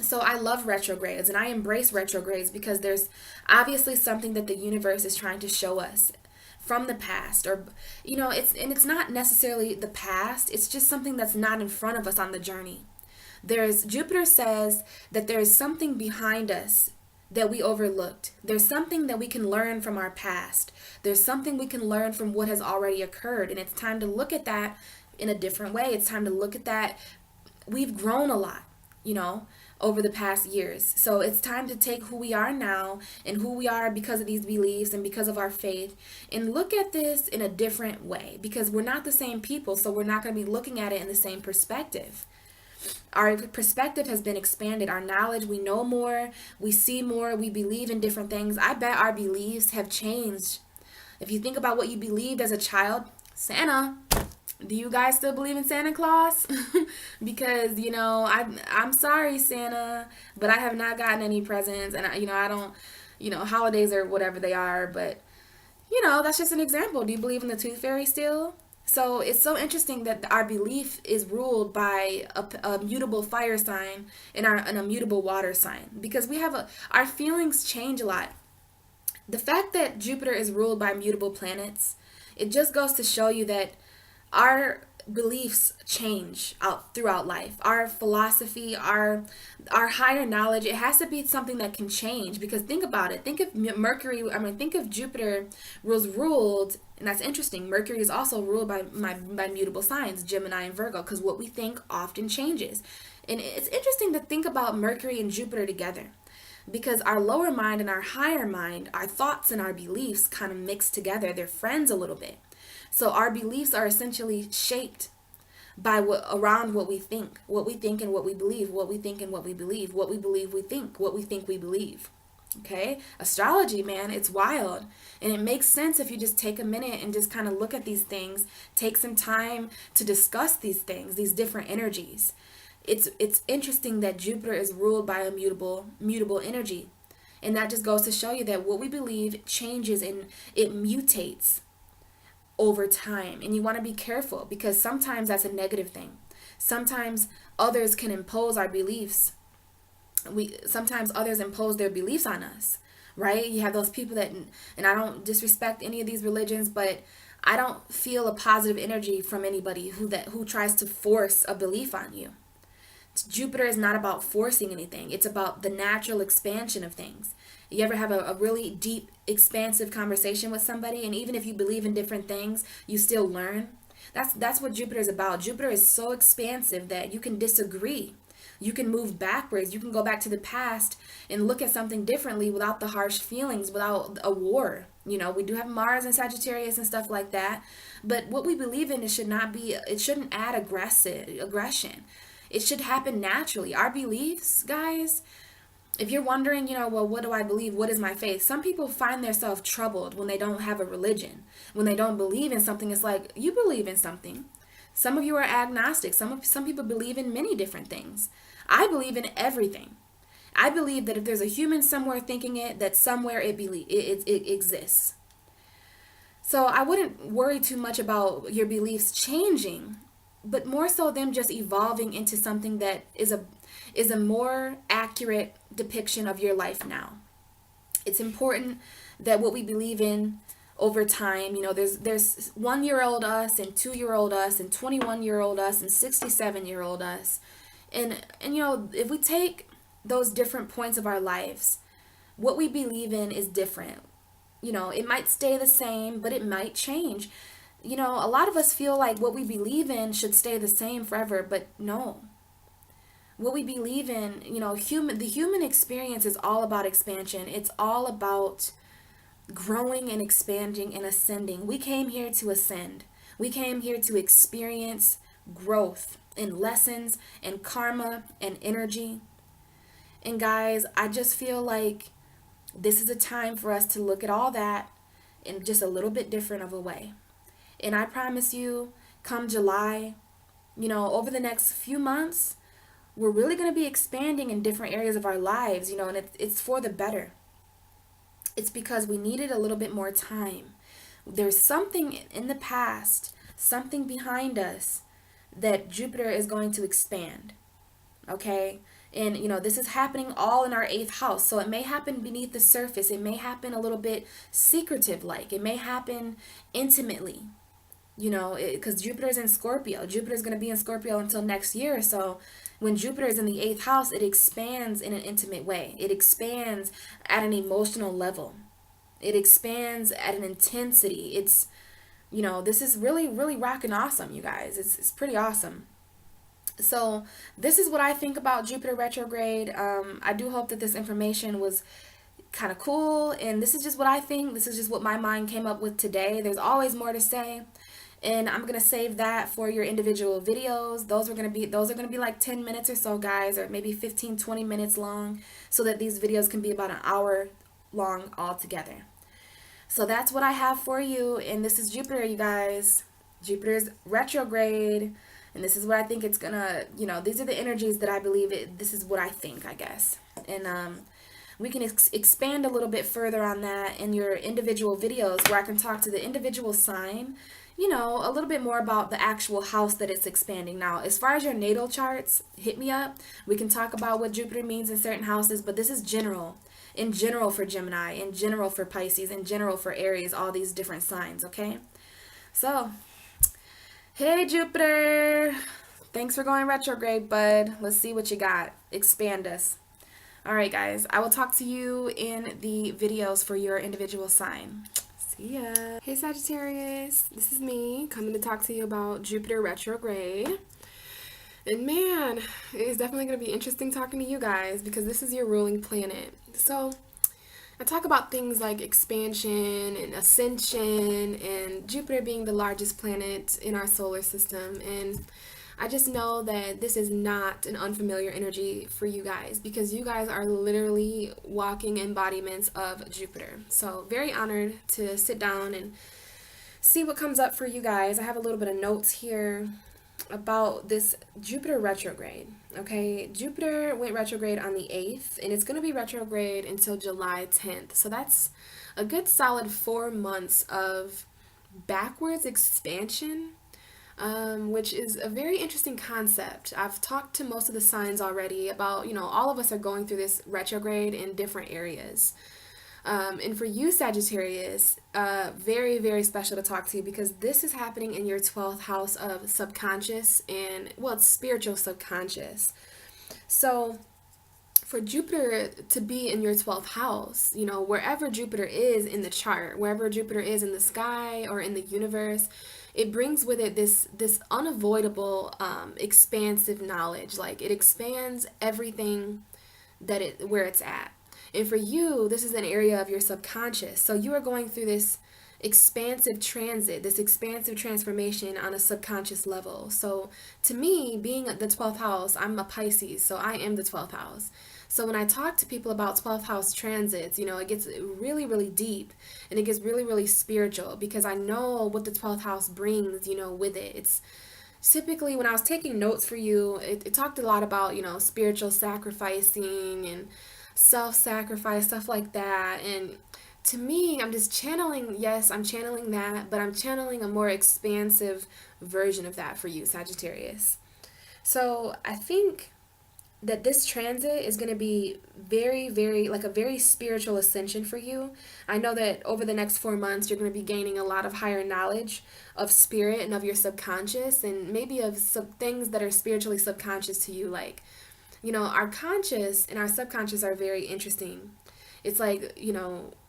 So I love retrogrades and I embrace retrogrades because there's obviously something that the universe is trying to show us from the past, or it's not necessarily the past, it's just something that's not in front of us on the journey. There's Jupiter says that there is something behind us that we overlooked. There's something that we can learn from our past. There's something we can learn from what has already occurred, and it's time to look at that in a different way. It's time to look at that. We've grown a lot, over the past years. So it's time to take who we are now and who we are because of these beliefs and because of our faith, and look at this in a different way, because we're not the same people, so we're not going to be looking at it in the same perspective. Our perspective has been expanded. Our knowledge, we know more, we see more, we believe in different things. I bet our beliefs have changed. If you think about what you believed as a child, Santa, do you guys still believe in Santa Claus? Because, I'm sorry, Santa, but I have not gotten any presents, and I don't, holidays or whatever they are, but, that's just an example. Do you believe in the Tooth Fairy still? So it's so interesting that our belief is ruled by a mutable fire sign and a mutable water sign, because our feelings change a lot. The fact that Jupiter is ruled by mutable planets, it just goes to show you that our beliefs change out throughout life. Our philosophy, our higher knowledge, it has to be something that can change. Because think about it. Think of think of Jupiter was ruled, and that's interesting. Mercury is also ruled by mutable signs, Gemini and Virgo, because what we think often changes. And it's interesting to think about Mercury and Jupiter together, because our lower mind and our higher mind, our thoughts and our beliefs kind of mix together. They're friends a little bit. So our beliefs are essentially shaped by around what we think and what we believe, what we think and what we believe, what we believe we think, what we think we believe. Okay? Astrology, man, it's wild. And it makes sense if you just take a minute and just kind of look at these things, take some time to discuss these things, these different energies. It's interesting that Jupiter is ruled by a mutable energy. And that just goes to show you that what we believe changes and it mutates over time. And you want to be careful, because sometimes that's a negative thing. Sometimes others can impose our beliefs. Sometimes others impose their beliefs on us, right? You have those people that, and I don't disrespect any of these religions, but I don't feel a positive energy from anybody who tries to force a belief on you. Jupiter is not about forcing anything. It's about the natural expansion of things. You ever have a really deep, expansive conversation with somebody, and even if you believe in different things, you still learn? That's what Jupiter is about. Jupiter is so expansive that you can disagree. You can move backwards. You can go back to the past and look at something differently without the harsh feelings, without a war. We do have Mars and Sagittarius and stuff like that. But what we believe in, it shouldn't add aggression. It should happen naturally. Our beliefs, guys, if you're wondering, well, what do I believe? What is my faith? Some people find themselves troubled when they don't have a religion. When they don't believe in something, it's like, you believe in something. Some of you are agnostic. Some people believe in many different things. I believe in everything. I believe that if there's a human somewhere thinking it, that somewhere it exists. So I wouldn't worry too much about your beliefs changing, but more so them just evolving into something that is a more accurate depiction of your life now. It's important that what we believe in over time, there's 1-year-old us and 2-year-old us and 21-year-old us and 67-year-old us. And if we take those different points of our lives, what we believe in is different. It might stay the same, but it might change. A lot of us feel like what we believe in should stay the same forever, but no. What we believe in, the human experience is all about expansion. It's all about growing and expanding and ascending. We came here to ascend. We came here to experience growth and lessons and karma and energy. And guys, I just feel like this is a time for us to look at all that in just a little bit different of a way. And I promise you, come July, over the next few months, we're really going to be expanding in different areas of our lives, and it's for the better. It's because we needed a little bit more time. There's something in the past, something behind us that Jupiter is going to expand. Okay? And, this is happening all in our 8th house. So it may happen beneath the surface. It may happen a little bit secretive like. It may happen intimately, because Jupiter is in Scorpio. Jupiter is going to be in Scorpio until next year. So when Jupiter is in the 8th house, it expands in an intimate way. It expands at an emotional level. It expands at an intensity. It's, this is really, really rocking awesome, you guys. It's pretty awesome. So this is what I think about Jupiter retrograde. I do hope that this information was kind of cool, and this is just what I think. This is just what my mind came up with today. There's always more to say, and I'm gonna save that for your individual videos. Those are gonna be like 10 minutes or so, guys, or maybe 15-20 minutes long, so that these videos can be about an hour long altogether. So that's what I have for you, and this is Jupiter, you guys. Jupiter's retrograde, and this is what I think it's gonna, these are the energies that I believe it. This is what I think, I guess. And we can expand a little bit further on that in your individual videos, where I can talk to the individual sign, a little bit more about the actual house that it's expanding. Now, as far as your natal charts, hit me up. We can talk about what Jupiter means in certain houses, but this is general. In general for Gemini, in general for Pisces, in general for Aries, all these different signs, okay? So, hey Jupiter, thanks for going retrograde, bud. Let's see what you got. Expand us. All right, guys, I will talk to you in the videos for your individual sign. See ya. Hey Sagittarius, this is me coming to talk to you about Jupiter retrograde. And man, it is definitely going to be interesting talking to you guys, because this is your ruling planet. So I talk about things like expansion and ascension, and Jupiter being the largest planet in our solar system. And I just know that this is not an unfamiliar energy for you guys, because you guys are literally walking embodiments of Jupiter. So very honored to sit down and see what comes up for you guys. I have a little bit of notes here about this Jupiter retrograde. Okay, Jupiter went retrograde on the 8th, and it's going to be retrograde until July 10th. So that's a good solid 4 months of backwards expansion, which is a very interesting concept. I've talked to most of the signs already about, all of us are going through this retrograde in different areas. And for you, Sagittarius, very, very special to talk to you, because this is happening in your 12th house of subconscious and, well, it's spiritual subconscious. So for Jupiter to be in your 12th house, wherever Jupiter is in the chart, wherever Jupiter is in the sky or in the universe, it brings with it this unavoidable, expansive knowledge. Like, it expands everything where it's at. And for you, this is an area of your subconscious. So you are going through this expansive transit, this expansive transformation on a subconscious level. So to me, being the 12th house, I'm a Pisces, so I am the 12th house. So when I talk to people about 12th house transits, it gets really, really deep, and it gets really, really spiritual, because I know what the 12th house brings, with it. It's typically, when I was taking notes for you, it talked a lot about, spiritual sacrificing and self-sacrifice, stuff like that. And to me, I'm just channeling, yes, I'm channeling that, but I'm channeling a more expansive version of that for you, Sagittarius. So I think that this transit is going to be very, very, like a very spiritual ascension for you. I know that over the next 4 months, you're going to be gaining a lot of higher knowledge of spirit and of your subconscious, and maybe of some things that are spiritually subconscious to you. Like, our conscious and our subconscious are very interesting. It's like,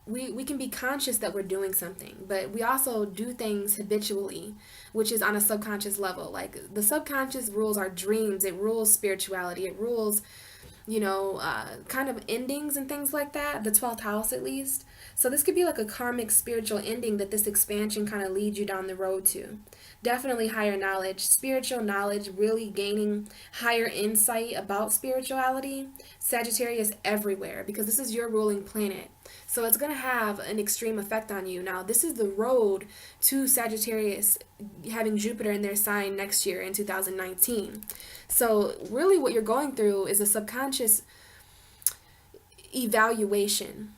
we can be conscious that we're doing something, but we also do things habitually, which is on a subconscious level. Like, the subconscious rules our dreams, it rules spirituality, it rules, kind of endings and things like that, the 12th house at least. So this could be like a karmic spiritual ending that this expansion kind of leads you down the road to. Definitely higher knowledge, spiritual knowledge, really gaining higher insight about spirituality. Sagittarius everywhere, because this is your ruling planet. So it's going to have an extreme effect on you. Now, this is the road to Sagittarius having Jupiter in their sign next year in 2019. So really what you're going through is a subconscious evaluation.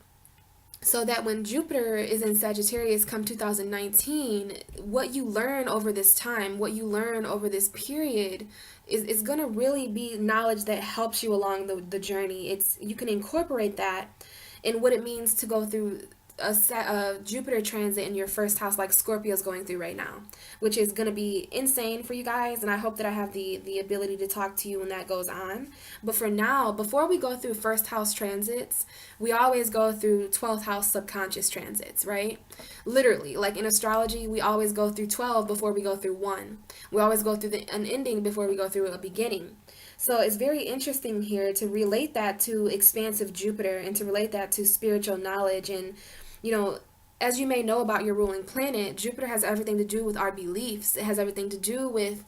So that when Jupiter is in Sagittarius come 2019, what you learn over this time, what you learn over this period is going to really be knowledge that helps you along the journey. You can incorporate that in what it means to go through a Jupiter transit in your first house like Scorpio's going through right now, which is going to be insane for you guys, and I hope that I have the ability to talk to you when that goes on. But for now, before we go through first house transits, we always go through 12th house subconscious transits, right? Literally, like in astrology, we always go through 12 before we go through 1. We always go through an ending before we go through a beginning. So it's very interesting here to relate that to expansive Jupiter and to relate that to spiritual knowledge. And, you know, as you may know about your ruling planet, Jupiter has everything to do with our beliefs. It has everything to do with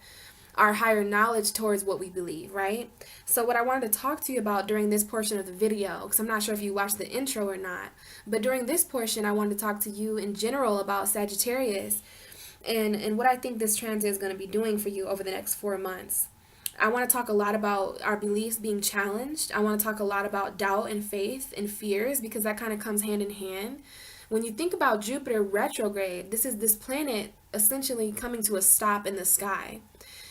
our higher knowledge towards what we believe, right? So what I wanted to talk to you about during this portion of the video, because I'm not sure if you watched the intro or not, but during this portion, I wanted to talk to you in general about Sagittarius and what I think this transit is going to be doing for you over the next 4 months. I want to talk a lot about our beliefs being challenged. I want to talk a lot about doubt and faith and fears, because that kind of comes hand in hand. When you think about Jupiter retrograde, this is this planet essentially coming to a stop in the sky.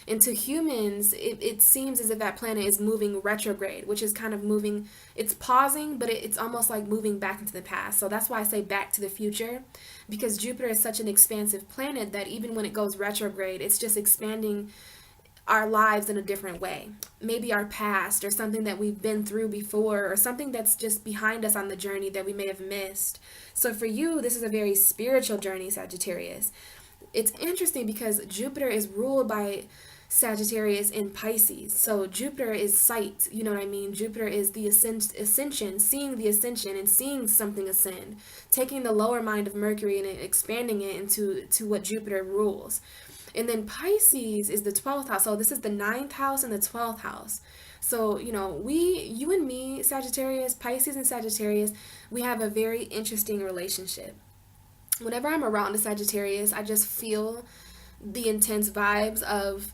And to humans, it seems as if that planet is moving retrograde, which is kind of moving, it's pausing, but it's almost like moving back into the past. So that's why I say back to the future, because Jupiter is such an expansive planet that even when it goes retrograde, it's just expanding our lives in a different way. Maybe our past or something that we've been through before or something that's just behind us on the journey that we may have missed. So for you, this is a very spiritual journey, Sagittarius. It's interesting because Jupiter is ruled by Sagittarius in Pisces. So Jupiter is sight, you know what I mean? Jupiter is the ascension, seeing the ascension and seeing something ascend, taking the lower mind of Mercury and expanding it into what Jupiter rules. And then Pisces is the 12th house. So this is the 9th house and the 12th house. So, you and me, Sagittarius, Pisces and Sagittarius, we have a very interesting relationship. Whenever I'm around a Sagittarius, I just feel the intense vibes of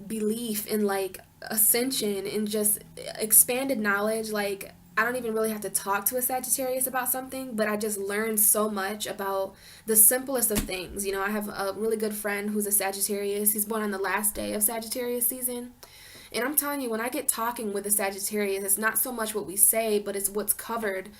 belief in like ascension and just expanded knowledge. Like, I don't even really have to talk to a Sagittarius about something, but I just learned so much about the simplest of things. I have a really good friend who's a Sagittarius. He's born on the last day of Sagittarius season. And I'm telling you, when I get talking with a Sagittarius, it's not so much what we say, but it's what's covered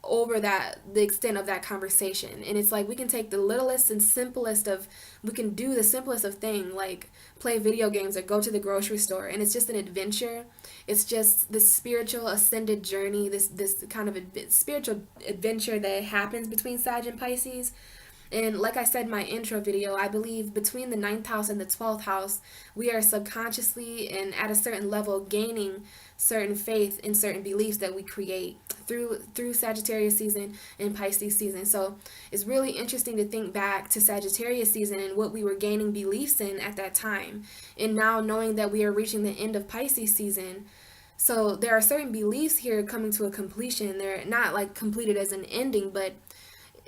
over the extent of that conversation. And it's like we can take the littlest and simplest of, we can do the simplest of thing, like play video games or go to the grocery store, and it's just an adventure. It's just this spiritual ascended journey, this kind of spiritual adventure that happens between Sag and Pisces. And like I said in my intro video, I believe between the 9th house and the 12th house, we are subconsciously and at a certain level gaining certain faith and certain beliefs that we create through Sagittarius season and Pisces season. So it's really interesting to think back to Sagittarius season and what we were gaining beliefs in at that time. And now knowing that we are reaching the end of Pisces season, so there are certain beliefs here coming to a completion. They're not like completed as an ending, but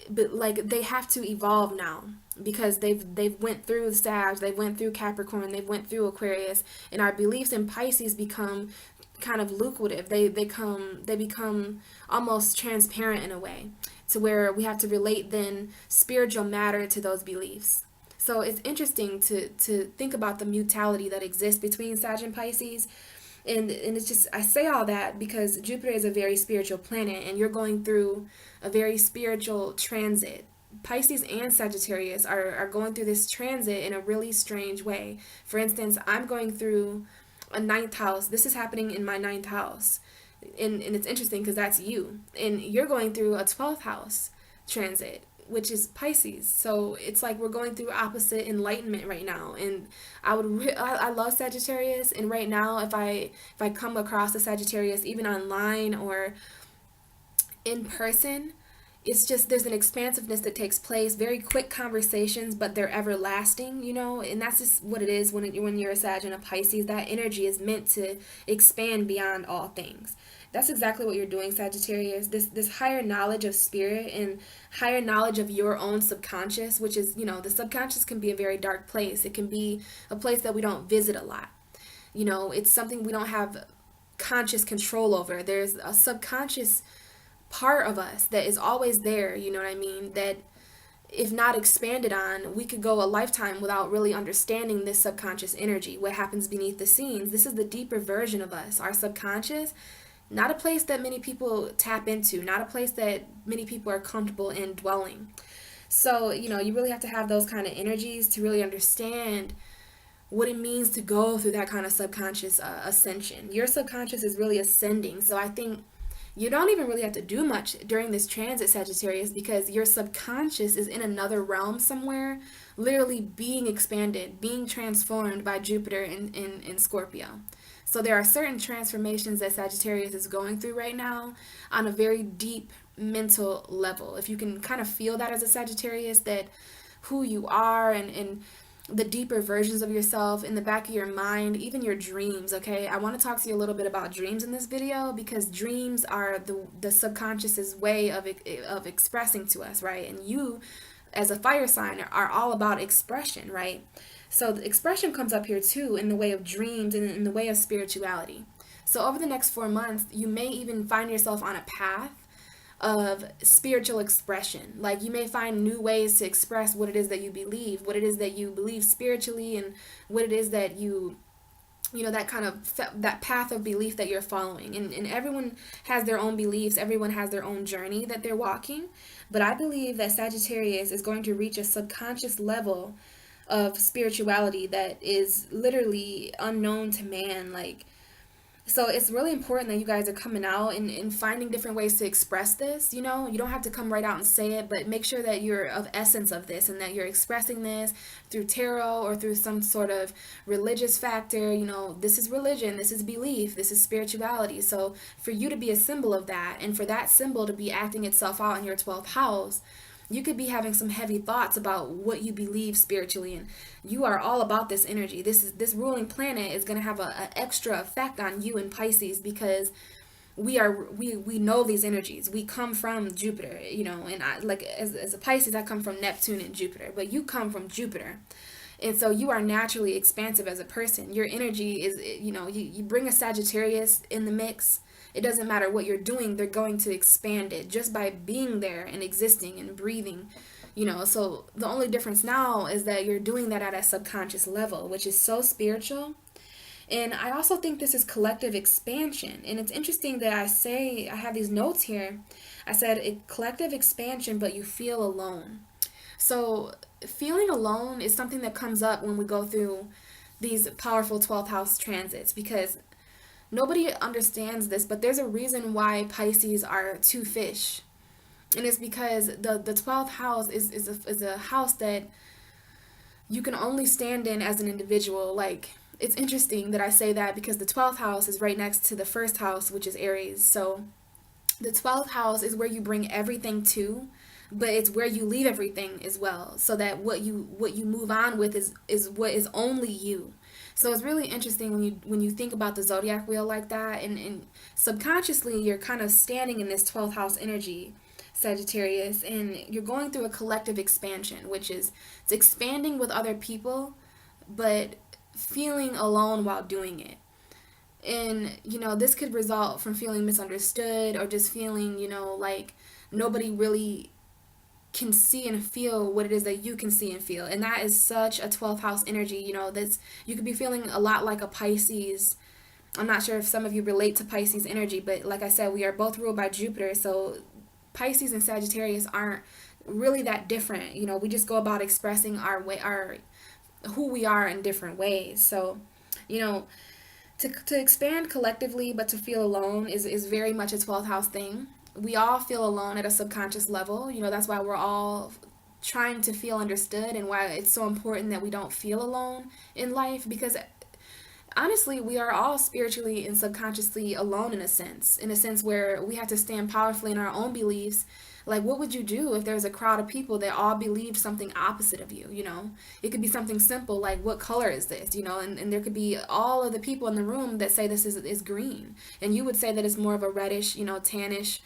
like they have to evolve now, because they've went through Sag, they went through Capricorn, they went through Aquarius, and our beliefs in Pisces become kind of lucrative. They become almost transparent in a way, to where we have to relate then spiritual matter to those beliefs. So it's interesting to think about the mutuality that exists between Sag and Pisces. And it's just, I say all that because Jupiter is a very spiritual planet, and you're going through a very spiritual transit. Pisces and Sagittarius are going through this transit in a really strange way. For instance, I'm going through a 9th house. This is happening in my 9th house. And it's interesting because that's you. And you're going through a 12th house transit, which is Pisces. So it's like we're going through opposite enlightenment right now. And I love Sagittarius, and right now if I come across a Sagittarius even online or in person, it's just there's an expansiveness that takes place, very quick conversations, but they're everlasting, and that's just what it is when you're a Sag and a Pisces. That energy is meant to expand beyond all things. That's exactly what you're doing, Sagittarius. This higher knowledge of spirit and higher knowledge of your own subconscious, which is, the subconscious can be a very dark place. It can be a place that we don't visit a lot. It's something we don't have conscious control over. There's a subconscious part of us that is always there, you know what I mean? That if not expanded on, we could go a lifetime without really understanding this subconscious energy, what happens beneath the scenes. This is the deeper version of us, our subconscious. Not a place that many people tap into, not a place that many people are comfortable in dwelling. So, you really have to have those kind of energies to really understand what it means to go through that kind of subconscious ascension. Your subconscious is really ascending. So I think you don't even really have to do much during this transit, Sagittarius, because your subconscious is in another realm somewhere, literally being expanded, being transformed by Jupiter in Scorpio. So there are certain transformations that Sagittarius is going through right now on a very deep mental level. If you can kind of feel that as a Sagittarius, that who you are and the deeper versions of yourself in the back of your mind, even your dreams, okay? I want to talk to you a little bit about dreams in this video because dreams are the subconscious's way of expressing to us, right? And you, as a fire sign, are all about expression, right? So the expression comes up here too in the way of dreams and in the way of spirituality. So over the next 4 months, you may even find yourself on a path of spiritual expression. Like you may find new ways to express what it is that you believe, what it is that you believe spiritually, and what it is that that kind of that path of belief that you're following. And everyone has their own beliefs, everyone has their own journey that they're walking. But I believe that Sagittarius is going to reach a subconscious level of spirituality that is literally unknown to man. So it's really important that you guys are coming out and finding different ways to express this. You don't have to come right out and say it, but make sure that you're of essence of this and that you're expressing this through tarot or through some sort of religious factor. This is religion, this is belief, this is spirituality. So for you to be a symbol of that and for that symbol to be acting itself out in your 12th house, you could be having some heavy thoughts about what you believe spiritually, and you are all about this energy. This ruling planet is going to have an extra effect on you in Pisces because we know these energies. We come from Jupiter, and as a Pisces, I come from Neptune and Jupiter, but you come from Jupiter. And so you are naturally expansive as a person. Your energy is, you bring a Sagittarius in the mix. It doesn't matter what you're doing, they're going to expand it just by being there and existing and breathing. So the only difference now is that you're doing that at a subconscious level, which is so spiritual. And I also think this is collective expansion. And it's interesting that I have these notes here. I said a collective expansion, but you feel alone. So feeling alone is something that comes up when we go through these powerful 12th house transits, because nobody understands this, but there's a reason why Pisces are two fish. And it's because the 12th house is a house that you can only stand in as an individual. It's interesting that I say that because the 12th house is right next to the first house, which is Aries. So the 12th house is where you bring everything to, but it's where you leave everything as well, so that what you move on with is what is only you. So it's really interesting when you think about the zodiac wheel like that, and subconsciously you're kind of standing in this 12th house energy, Sagittarius, and you're going through a collective expansion, which is it's expanding with other people, but feeling alone while doing it. And this could result from feeling misunderstood or just feeling like nobody really can see and feel what it is that you can see and feel. And that is such a 12th house energy. That's, you could be feeling a lot like a Pisces. I'm not sure if some of you relate to Pisces energy, but like I said, we are both ruled by Jupiter. So Pisces and Sagittarius aren't really that different. We just go about expressing our who we are in different ways. So, to expand collectively but to feel alone is very much a 12th house thing. We all feel alone at a subconscious level. That's why we're all trying to feel understood, and why it's so important that we don't feel alone in life, because honestly, we are all spiritually and subconsciously alone in a sense where we have to stand powerfully in our own beliefs. Like, what would you do if there's a crowd of people that all believed something opposite of you? It could be something simple like, what color is this? And there could be all of the people in the room that say this is green, and you would say that it's more of a reddish, tannish,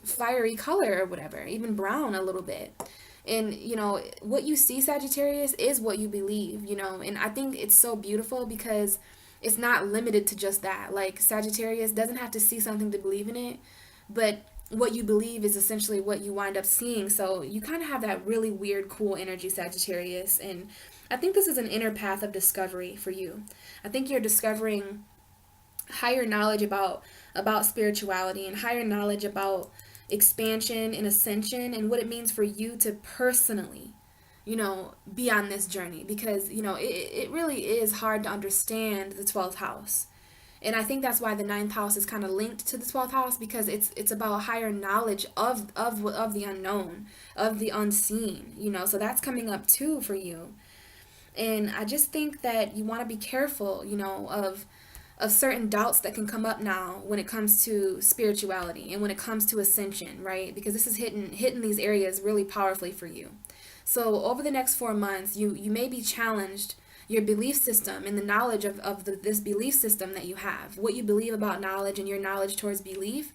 fiery color or whatever, even brown a little bit. And what you see, Sagittarius, is what you believe. And I think it's so beautiful because it's not limited to just that. Like, Sagittarius doesn't have to see something to believe in it, but what you believe is essentially what you wind up seeing. So you kind of have that really weird, cool energy, Sagittarius. And I think this is an inner path of discovery for you. I think you're discovering higher knowledge about spirituality and higher knowledge about expansion and ascension and what it means for you to personally, be on this journey, because it really is hard to understand the 12th house. And I think that's why the ninth house is kind of linked to the 12th house, because it's about higher knowledge of the unknown, of the unseen, so that's coming up too for you. And I just think that you want to be careful, of certain doubts that can come up now when it comes to spirituality and when it comes to ascension, right? Because this is hitting these areas really powerfully for you. So over the next 4 months, you may be challenged, your belief system and the knowledge of this belief system that you have, what you believe about knowledge and your knowledge towards belief.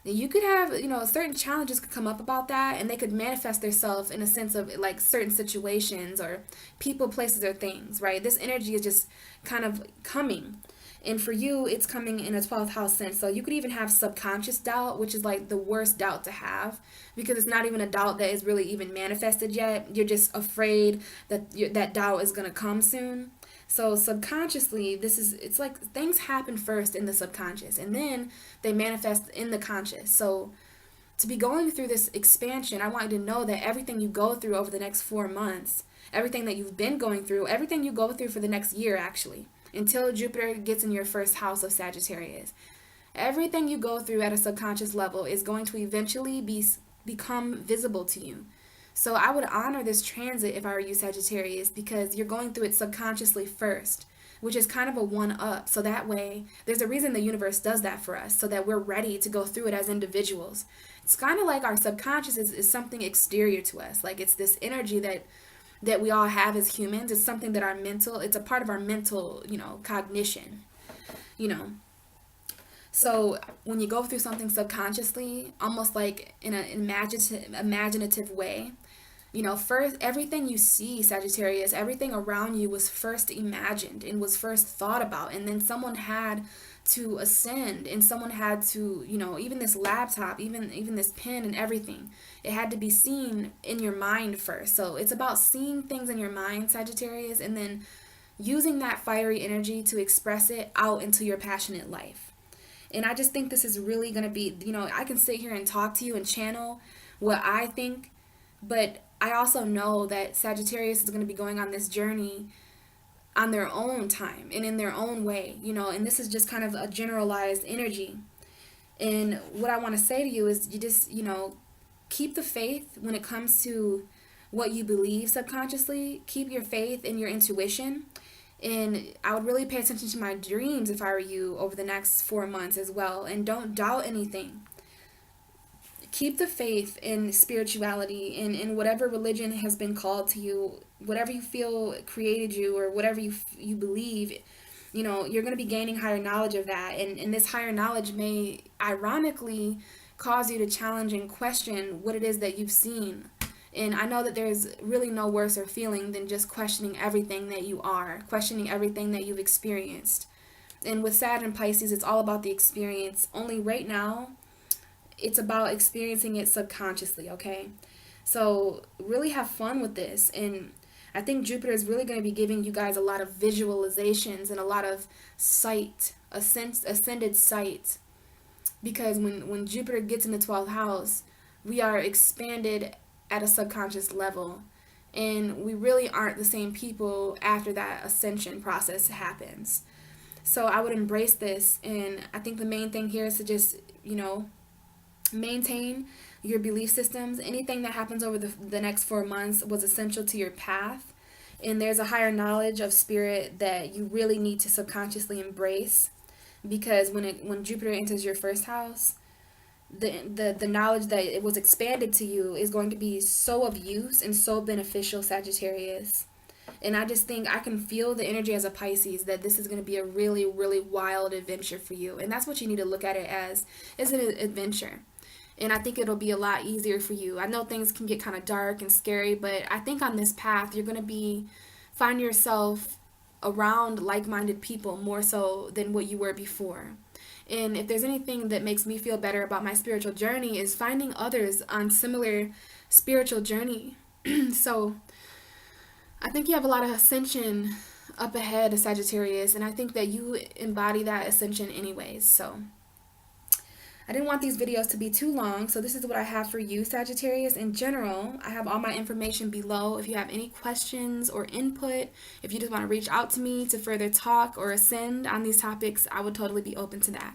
You could have, certain challenges could come up about that, and they could manifest themselves in a sense of like certain situations or people, places, or things, right? This energy is just kind of coming. And for you, it's coming in a 12th house sense. So you could even have subconscious doubt, which is like the worst doubt to have, because it's not even a doubt that is really even manifested yet. You're just afraid that that doubt is going to come soon. So subconsciously, it's like things happen first in the subconscious and then they manifest in the conscious. So to be going through this expansion, I want you to know that everything you go through over the next 4 months, everything that you've been going through, everything you go through for the next year actually, until Jupiter gets in your first house of Sagittarius. Everything you go through at a subconscious level is going to eventually become visible to you. So I would honor this transit if I were you, Sagittarius, because you're going through it subconsciously first, which is kind of a one-up. So that way, there's a reason the universe does that for us, so that we're ready to go through it as individuals. It's kind of like our subconscious is something exterior to us. Like it's this energy that we all have as humans. It's something that it's a part of our mental, cognition, you know. So when you go through something subconsciously, almost like in an imaginative way, first, everything you see, Sagittarius, everything around you was first imagined and was first thought about. And then someone had to ascend, and someone had to, even this laptop, even this pen and everything, it had to be seen in your mind first. So it's about seeing things in your mind, Sagittarius, and then using that fiery energy to express it out into your passionate life. And I just think this is really going to be, I can sit here and talk to you and channel what I think, but I also know that Sagittarius is going to be going on this journey on their own time and in their own way, and this is just kind of a generalized energy. And what I want to say to you is you just, keep the faith when it comes to what you believe subconsciously. Keep your faith in your intuition. And I would really pay attention to my dreams if I were you over the next 4 months as well. And don't doubt anything. Keep the faith in spirituality and in whatever religion has been called to you, whatever you feel created you, or whatever you believe. You're going to be gaining higher knowledge of that. And this higher knowledge may ironically cause you to challenge and question what it is that you've seen. And I know that there's really no worse or feeling than just questioning everything that you are, questioning everything that you've experienced. And with Saturn and Pisces, it's all about the experience. Only right now, it's about experiencing it subconsciously, okay? So really have fun with this. And I think Jupiter is really going to be giving you guys a lot of visualizations and a lot of sight, ascended sight. Because when Jupiter gets in the 12th house, we are expanded at a subconscious level, and we really aren't the same people after that ascension process happens. So I would embrace this, and I think the main thing here is to just maintain your belief systems. Anything that happens over the next 4 months was essential to your path, and there's a higher knowledge of spirit that you really need to subconsciously embrace, because when Jupiter enters your first house, the knowledge that it was expanded to you is going to be so of use and so beneficial, Sagittarius. And I just think I can feel the energy as a Pisces that this is going to be a really, really wild adventure for you. And that's what you need to look at it as an adventure. And I think it'll be a lot easier for you. I know things can get kind of dark and scary, but I think on this path, you're going to find yourself around like-minded people more so than what you were before. And if there's anything that makes me feel better about my spiritual journey is finding others on similar spiritual journey. So I think you have a lot of ascension up ahead, Sagittarius, and I think that you embody that ascension anyways. So I didn't want these videos to be too long, so this is what I have for you, Sagittarius. In general, I have all my information below. If you have any questions or input, if you just want to reach out to me to further talk or ascend on these topics, I would totally be open to that.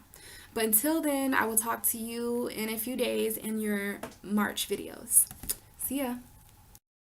But until then, I will talk to you in a few days in your March videos. See ya.